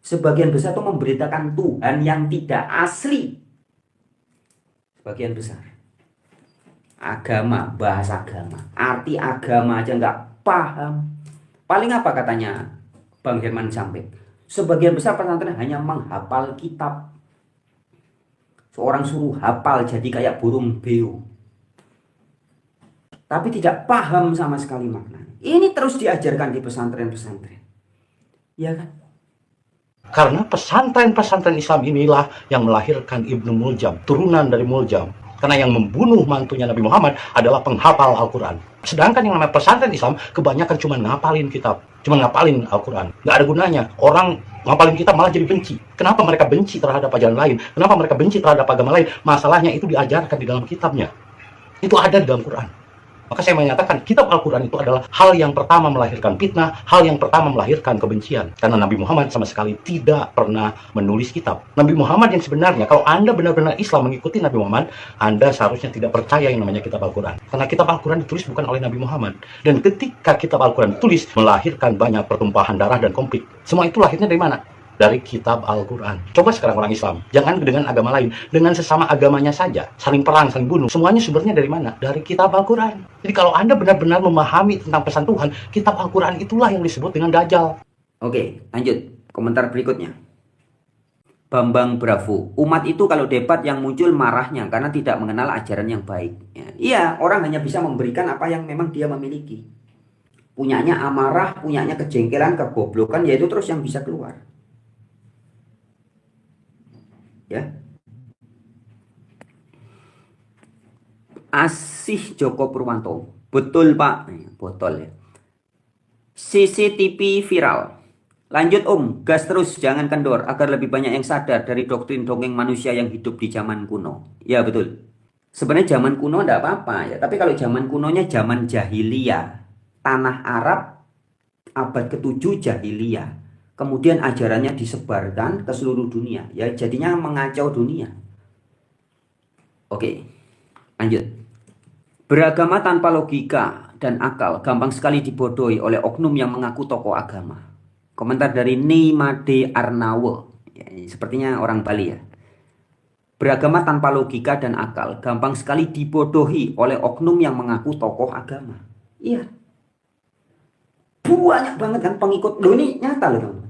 sebagian besar itu memberitakan Tuhan yang tidak asli. Sebagian besar. Agama, bahas agama, arti agama aja nggak paham. Paling apa katanya Bang Herman Jampek? Sebagian besar pesantren hanya menghafal kitab. Seorang suruh hafal jadi kayak burung beo. Tapi tidak paham sama sekali maknanya. Ini terus diajarkan di pesantren-pesantren. Ya kan? Karena pesantren-pesantren Islam inilah yang melahirkan Ibnu Muljam, turunan dari Muljam. Karena yang membunuh mantunya Nabi Muhammad adalah penghafal Al-Quran. Sedangkan yang namanya pesantren Islam kebanyakan cuma ngapalin kitab, cuma ngapalin Al-Quran. Nggak ada gunanya. Orang ngapalin kitab malah jadi benci. Kenapa mereka benci terhadap ajaran lain? Kenapa mereka benci terhadap agama lain? Masalahnya itu diajarkan di dalam kitabnya. Itu ada di dalam Quran. Maka saya menyatakan kitab Al-Quran itu adalah hal yang pertama melahirkan fitnah, hal yang pertama melahirkan kebencian. Karena Nabi Muhammad sama sekali tidak pernah menulis kitab. Nabi Muhammad yang sebenarnya, kalau Anda benar-benar Islam mengikuti Nabi Muhammad, Anda seharusnya tidak percaya yang namanya kitab Al-Quran. Karena kitab Al-Quran ditulis bukan oleh Nabi Muhammad. Dan ketika kitab Al-Quran ditulis, melahirkan banyak pertumpahan darah dan konflik. Semua itu lahirnya dari mana? Dari kitab Al-Quran. Coba sekarang orang Islam, jangan dengan agama lain, dengan sesama agamanya saja, saling perang, saling bunuh, semuanya sumbernya dari mana? Dari kitab Al-Quran. Jadi kalau Anda benar-benar memahami tentang pesan Tuhan, kitab Al-Quran itulah yang disebut dengan Dajjal. Oke, lanjut. Komentar berikutnya. Bambang Bravo, umat itu kalau debat yang muncul marahnya karena tidak mengenal ajaran yang baik. Iya, orang hanya bisa memberikan apa yang memang dia memiliki. Punyanya amarah, punyanya kejengkelan, kegoblokan, yaitu terus yang bisa keluar. Ya. Asih Joko Purwanto, betul Pak, botol ya. CCTV viral. Lanjut Om, gas terus, jangan kendor agar lebih banyak yang sadar dari doktrin dongeng manusia yang hidup di zaman kuno. Ya betul. Sebenarnya zaman kuno enggak apa-apa ya, tapi kalau zaman kunonya zaman jahiliyah, tanah Arab abad ke-7 jahiliyah. Kemudian ajarannya disebarkan ke seluruh dunia, ya jadinya mengacau dunia. Oke, lanjut. Beragama tanpa logika dan akal gampang sekali dibodohi oleh oknum yang mengaku tokoh agama. Komentar dari Neimade Arnawo, ya, sepertinya orang Bali ya. Beragama tanpa logika dan akal gampang sekali dibodohi oleh oknum yang mengaku tokoh agama. Iya. Banyak banget kan pengikut. Loh ini nyata loh teman.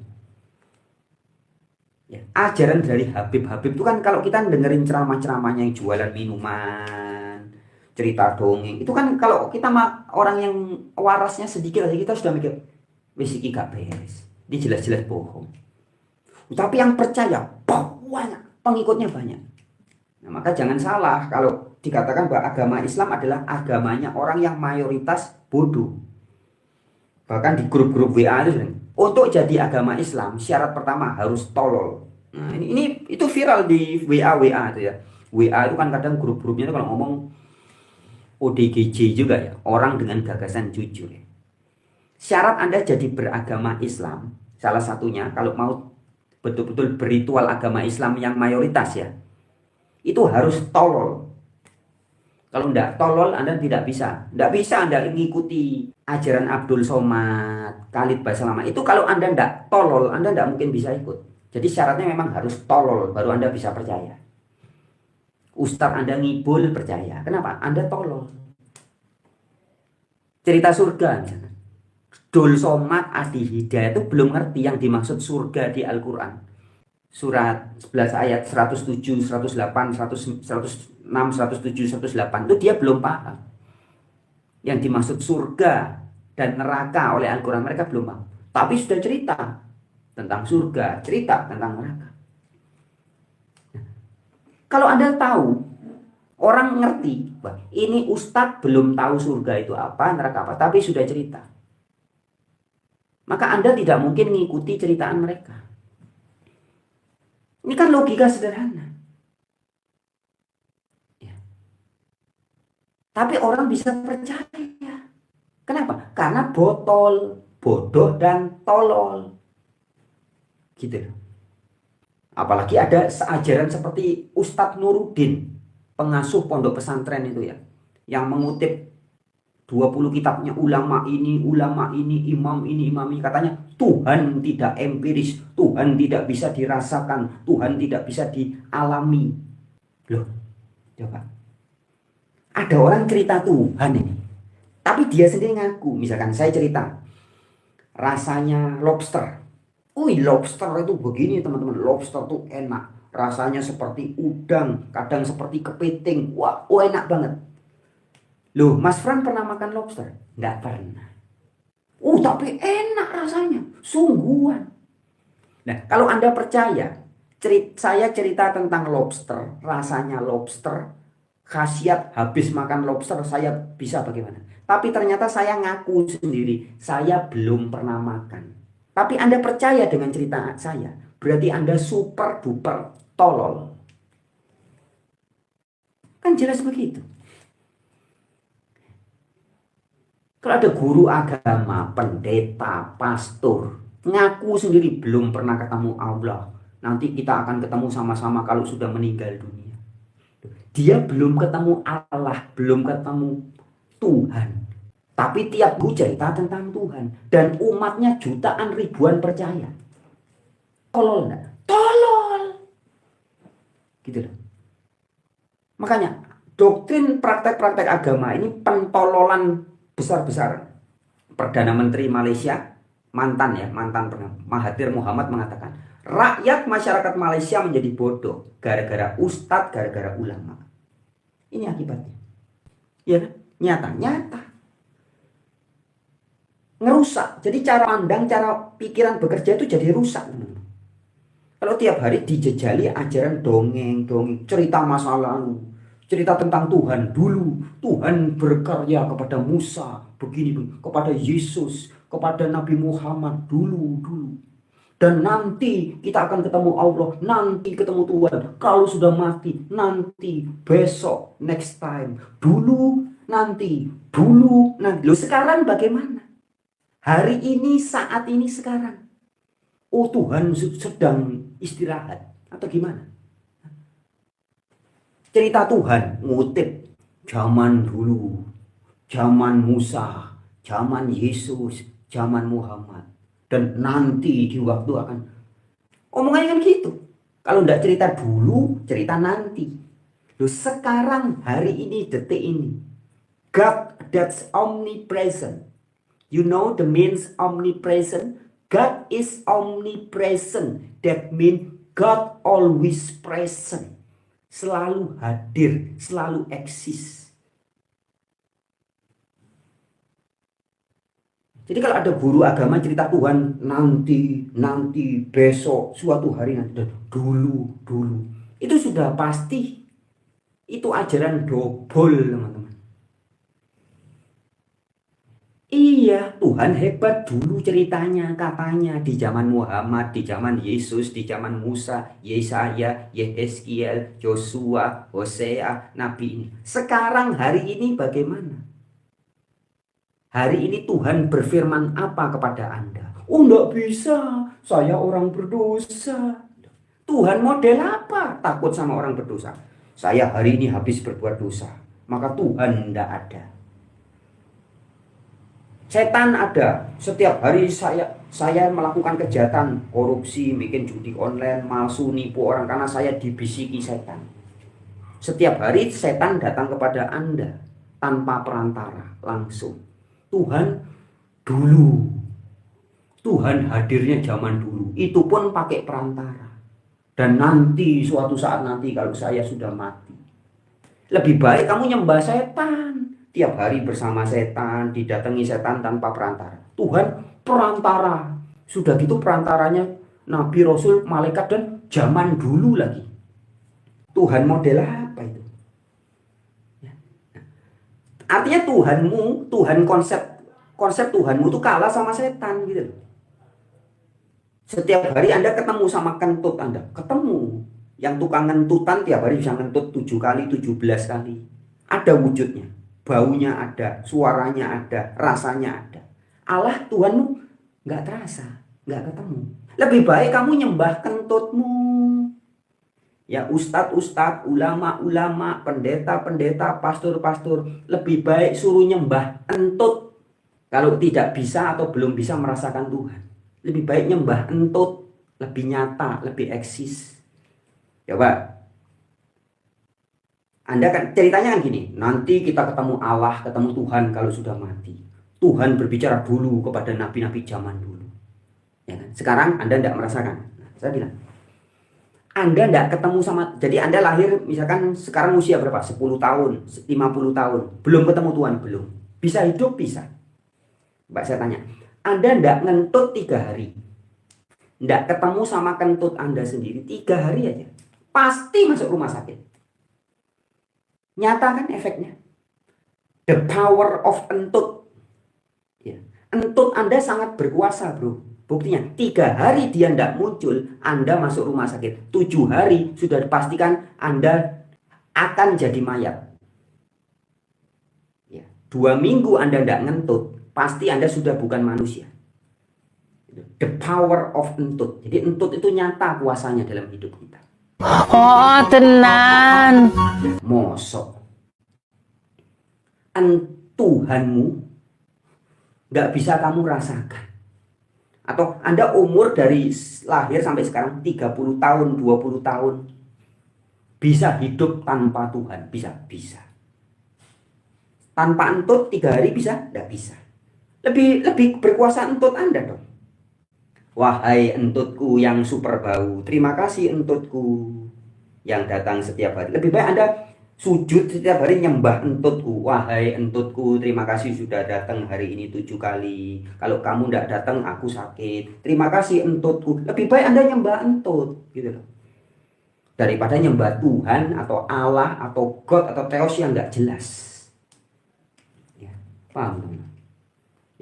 Ya, ajaran dari Habib-Habib itu kan kalau kita dengerin ceramah-ceramahnya yang jualan minuman, cerita dongeng, itu kan kalau kita orang yang warasnya sedikit aja kita sudah mikir, wis iki gak beres. Ini jelas-jelas bohong. Tapi yang percaya banyak, pengikutnya banyak. Nah, maka jangan salah kalau dikatakan bahwa agama Islam adalah agamanya orang yang mayoritas bodoh. Bahkan di grup-grup WA itu, untuk jadi agama Islam syarat pertama harus tolol. Nah, ini itu viral di WA itu ya. WA itu kan kadang grup-grupnya itu kalau ngomong ODGJ juga ya, orang dengan gagasan jujur ya. Syarat Anda jadi beragama Islam, salah satunya kalau mau betul-betul berritual agama Islam yang mayoritas ya, itu harus tolol. Kalau enggak tolol Anda tidak bisa. Enggak bisa Anda mengikuti ajaran Abdul Somad, Khalid Basalamah. Itu kalau Anda enggak tolol, Anda enggak mungkin bisa ikut. Jadi syaratnya memang harus tolol, baru Anda bisa percaya. Ustadz Anda ngibul percaya. Kenapa? Anda tolol. Cerita surga misalnya. Abdul Somad Adi Hidayat itu belum ngerti yang dimaksud surga di Al-Quran. Surat 11 ayat 107, 108, 106, 107, 108 itu dia belum paham. Yang dimaksud surga dan neraka oleh Al-Quran mereka belum paham. Tapi sudah cerita tentang surga, cerita tentang neraka. Kalau Anda tahu, orang ngerti, bah, ini Ustadz belum tahu surga itu apa, neraka apa, tapi sudah cerita. Maka Anda tidak mungkin mengikuti ceritaan mereka. Ini kan logika sederhana. Ya. Tapi orang bisa percaya. Kenapa? Karena botol, bodoh, dan tolol. Gitu. Apalagi ada seajaran seperti Ustadz Nuruddin, pengasuh pondok pesantren itu ya, yang mengutip 20 kitabnya ulama ini, imam ini, katanya Tuhan tidak empiris, Tuhan tidak bisa dirasakan, Tuhan tidak bisa dialami. Loh, coba. Ada orang cerita Tuhan ini, tapi dia sendiri ngaku, misalkan saya cerita, rasanya lobster. Wih, lobster itu begini teman-teman, lobster tuh enak, rasanya seperti udang, kadang seperti kepiting, wah, enak banget. Loh, Mas Fran pernah makan lobster? Nggak pernah. Tapi enak rasanya, sungguhan. Nah, kalau Anda percaya, saya cerita tentang lobster, rasanya lobster, khasiat habis makan lobster saya bisa bagaimana? Tapi ternyata saya ngaku sendiri, saya belum pernah makan. Tapi Anda percaya dengan cerita saya, berarti Anda super duper tolol. Kan jelas begitu. Kalau ada guru agama, pendeta, pastor, ngaku sendiri belum pernah ketemu Allah. Nanti kita akan ketemu sama-sama kalau sudah meninggal dunia. Dia belum ketemu Allah, belum ketemu Tuhan. Tapi tiap guru cerita tentang Tuhan. Dan umatnya jutaan ribuan percaya. Tolol enggak? Tolol. Gitu loh. Makanya doktrin praktek-praktek agama ini pentololan besar-besaran. Perdana Menteri Malaysia, mantan Mahathir Muhammad mengatakan, rakyat masyarakat Malaysia menjadi bodoh gara-gara ustadz, gara-gara ulama. Ini akibatnya. Ya kan? Nyata. Ngerusak. Jadi cara pandang, cara pikiran bekerja itu jadi rusak. Kalau tiap hari dijejali ajaran dongeng, cerita masa lalu, cerita tentang Tuhan dulu, Tuhan berkarya kepada Musa, begini, kepada Yesus, kepada Nabi Muhammad dulu. Dan nanti kita akan ketemu Allah, nanti ketemu Tuhan. Kalau sudah mati, nanti, besok, next time, dulu, nanti. Loh, sekarang bagaimana? Hari ini, saat ini, sekarang. Tuhan sedang istirahat atau gimana? Cerita Tuhan ngutip zaman dulu, zaman Musa, zaman Yesus, zaman Muhammad, dan nanti di waktu akan. Omongannya kan gitu. Kalau enggak cerita dulu, cerita nanti. Loh, sekarang, hari ini, detik ini, God that's omnipresent. You know the means omnipresent? God is omnipresent. That means God always present. Selalu hadir, selalu eksis. Jadi kalau ada guru agama cerita Tuhan nanti, besok, suatu hari nanti, dulu. Itu sudah pasti. Itu ajaran dobol, teman-teman. Iya, Tuhan hebat dulu ceritanya, katanya di zaman Muhammad, di zaman Yesus, di zaman Musa, Yesaya, Yehezkiel, Joshua, Hosea, Nabi ini. Sekarang hari ini bagaimana? Hari ini Tuhan berfirman apa kepada Anda? Oh, enggak bisa, saya orang berdosa. Tuhan model apa? Takut sama orang berdosa. Saya hari ini habis berbuat dosa, maka Tuhan enggak ada. Setan ada. Setiap hari saya melakukan kejahatan, korupsi, bikin judi online, palsu, nipu orang karena saya dibisiki setan. Setiap hari setan datang kepada Anda tanpa perantara, langsung. Tuhan dulu. Tuhan hadirnya zaman dulu. Itu pun pakai perantara. Dan nanti suatu saat nanti kalau saya sudah mati, lebih baik kamu nyembah setan. Tiap hari bersama setan, didatangi setan tanpa perantara. Tuhan perantara. Sudah gitu perantaranya Nabi, Rasul, malaikat dan zaman dulu lagi. Tuhan model apa itu? Artinya Tuhanmu, Tuhan konsep Tuhanmu itu kalah sama setan gitu. Setiap hari Anda ketemu sama kentut Anda. Ketemu. Yang tukang ngentutan tiap hari bisa ngentut 7 kali, 17 kali. Ada wujudnya. Baunya ada, suaranya ada, rasanya ada. Allah Tuhanmu nggak terasa, nggak ketemu. Lebih baik kamu nyembah kentutmu. Ya ustadz, ulama, pendeta, pastor, lebih baik suruh nyembah entut. Kalau tidak bisa atau belum bisa merasakan Tuhan, lebih baik nyembah entut, lebih nyata, lebih eksis. Coba. Anda kan ceritanya kan gini, nanti kita ketemu Allah, ketemu Tuhan kalau sudah mati. Tuhan berbicara dulu kepada nabi-nabi zaman dulu. Ya kan? Sekarang Anda tidak merasakan. Nah, saya bilang, Anda tidak ketemu sama, jadi Anda lahir misalkan sekarang usia berapa? 10 tahun, 50 tahun. Belum ketemu Tuhan, belum. Bisa hidup, bisa. Mbak saya tanya, Anda tidak ngentut 3 hari. Tidak ketemu sama kentut Anda sendiri 3 hari aja. Pasti masuk rumah sakit. Nyata kan efeknya. The power of entut. Ya. Entut Anda sangat berkuasa bro. Buktinya 3 hari dia tidak muncul, Anda masuk rumah sakit. 7 hari sudah dipastikan Anda akan jadi mayat. Ya. 2 minggu Anda tidak ngentut, pasti Anda sudah bukan manusia. The power of entut. Jadi entut itu nyata kuasanya dalam hidup kita. Oh, tenan. Mosok. Tuhanmu nggak bisa kamu rasakan. Atau Anda umur dari lahir sampai sekarang 30 tahun, 20 tahun. Bisa hidup tanpa Tuhan. Bisa. Tanpa entut 3 hari bisa? Nggak bisa. Lebih berkuasa entut Anda dong. Wahai entutku yang super bau, terima kasih entutku yang datang setiap hari. Lebih baik Anda sujud setiap hari nyembah entutku. Wahai entutku, terima kasih sudah datang hari ini 7 kali. Kalau kamu tidak datang, aku sakit. Terima kasih entutku. Lebih baik Anda nyembah entut, gitu loh. Daripada nyembah Tuhan atau Allah atau God atau Theos yang nggak jelas. Ya, paham?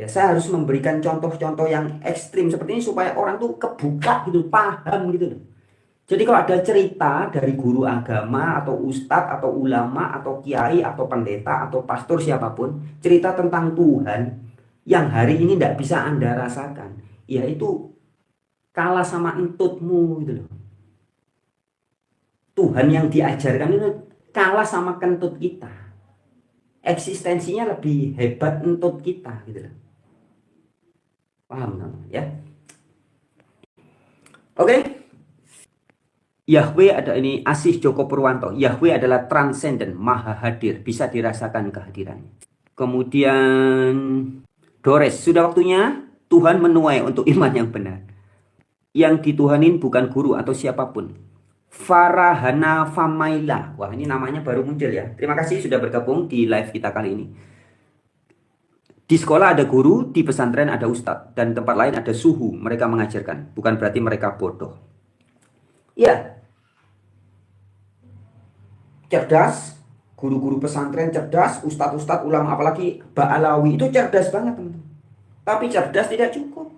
Ya, saya harus memberikan contoh-contoh yang ekstrim seperti ini supaya orang tuh kebuka gitu, paham gitu loh. Jadi kalau ada cerita dari guru agama atau ustadz atau ulama atau kiai atau pendeta atau pastor siapapun, cerita tentang Tuhan yang hari ini tidak bisa Anda rasakan, ya itu kalah sama entutmu gitu loh. Tuhan yang diajarkan itu kalah sama kentut kita. Eksistensinya lebih hebat entut kita gitu loh. Paham ya? Oke. Yahweh ada ini Asih Joko Purwanto. Yahweh adalah transenden, maha hadir, bisa dirasakan kehadirannya. Kemudian Dores, sudah waktunya Tuhan menuai untuk iman yang benar. Yang dituhanin bukan guru atau siapapun. Farahana Famaila. Wah, ini namanya baru muncul ya. Terima kasih sudah bergabung di live kita kali ini. Di sekolah ada guru, di pesantren ada ustadz, dan tempat lain ada suhu. Mereka mengajarkan, bukan berarti mereka bodoh. Ya, cerdas, Guru-guru pesantren cerdas, ustadz-ustadz ulama apalagi Ba'alawi itu cerdas banget teman-teman. Tapi cerdas tidak cukup.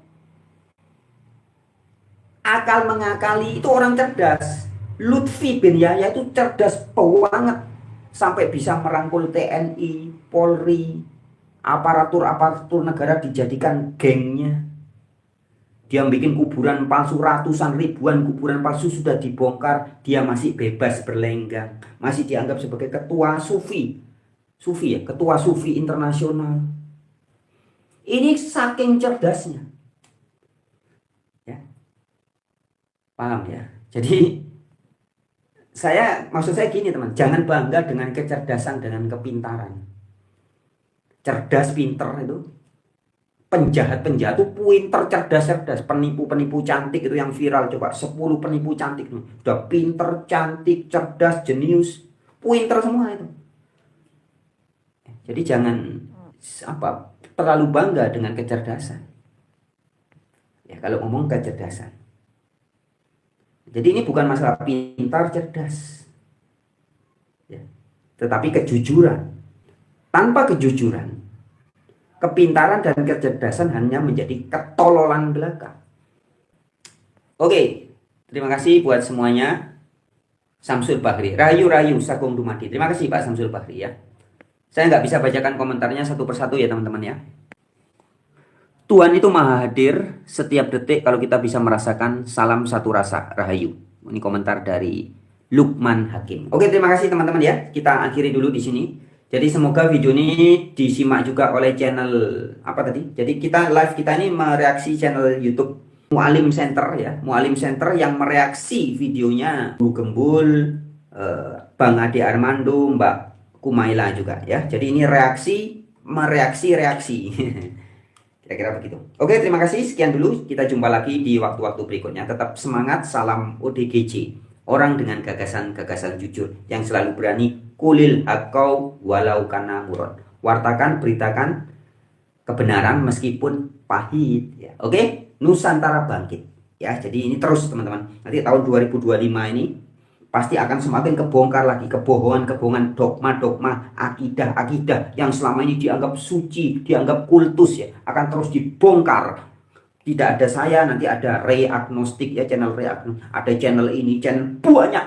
Akal mengakali itu orang cerdas. Lutfi bin Yahya itu cerdas banget sampai bisa merangkul TNI, Polri, aparatur-aparatur negara dijadikan gengnya. Dia bikin kuburan palsu, ratusan ribuan kuburan palsu sudah dibongkar, dia masih bebas berlenggang, masih dianggap sebagai ketua sufi ya, ketua sufi internasional. Ini saking cerdasnya, ya, paham ya? Jadi maksud saya gini teman, jangan bangga dengan kecerdasan, dengan kepintaran. Cerdas, pinter itu. Penjahat-penjahat itu pinter, cerdas, penipu-penipu cantik itu yang viral, coba 10 penipu cantik udah pinter, cantik, cerdas, jenius, pinter semua itu. Jadi jangan terlalu bangga dengan kecerdasan. Ya kalau ngomong kecerdasan. Jadi ini bukan masalah pintar, cerdas. Ya, tetapi kejujuran. Tanpa kejujuran, kepintaran dan kecerdasan hanya menjadi ketololan belaka. Oke, terima kasih buat semuanya. Samsul Bahri, Rayu Sakung Dumadi. Terima kasih Pak Samsul Bahri ya. Saya nggak bisa bacakan komentarnya satu persatu ya teman-teman ya. Tuhan itu maha hadir setiap detik kalau kita bisa merasakan salam satu rasa. Rahayu. Ini komentar dari Lukman Hakim. Oke, terima kasih teman-teman ya. Kita akhiri dulu di sini. Jadi semoga video ini disimak juga oleh channel Jadi live kita ini mereaksi channel YouTube Mualim Center ya, Mualim Center yang mereaksi videonya Bu Gembul, Bang Ade Armando, Mbak Kumaila juga ya. Jadi ini mereaksi. Kira-kira begitu. Oke, terima kasih. Sekian dulu. Kita jumpa lagi di waktu-waktu berikutnya. Tetap semangat. Salam ODGJ. Orang dengan gagasan-gagasan jujur yang selalu berani kulil hakau walau kana muron. Wartakan, beritakan kebenaran meskipun pahit ya. Oke, Nusantara bangkit ya. Jadi ini terus teman-teman. Nanti tahun 2025 ini pasti akan semakin kebongkar lagi kebohongan-kebohongan, dogma-dogma, akidah-akidah yang selama ini dianggap suci, dianggap kultus ya, akan terus dibongkar. Tidak ada saya, nanti ada Ray Agnostik ya, channel Ray Agnostik, ada channel ini, channel banyak.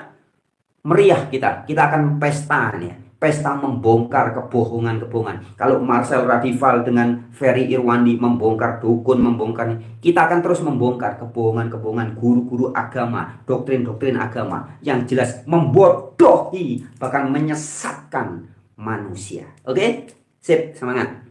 Meriah kita akan pesta nih ya. Pesta membongkar kebohongan-kebohongan. Kalau Marcel Radival dengan Ferry Irwandi membongkar dukun, membongkar, kita akan terus membongkar kebohongan-kebohongan guru-guru agama, doktrin-doktrin agama yang jelas membodohi, bahkan menyesatkan manusia. Oke? Sip, semangat.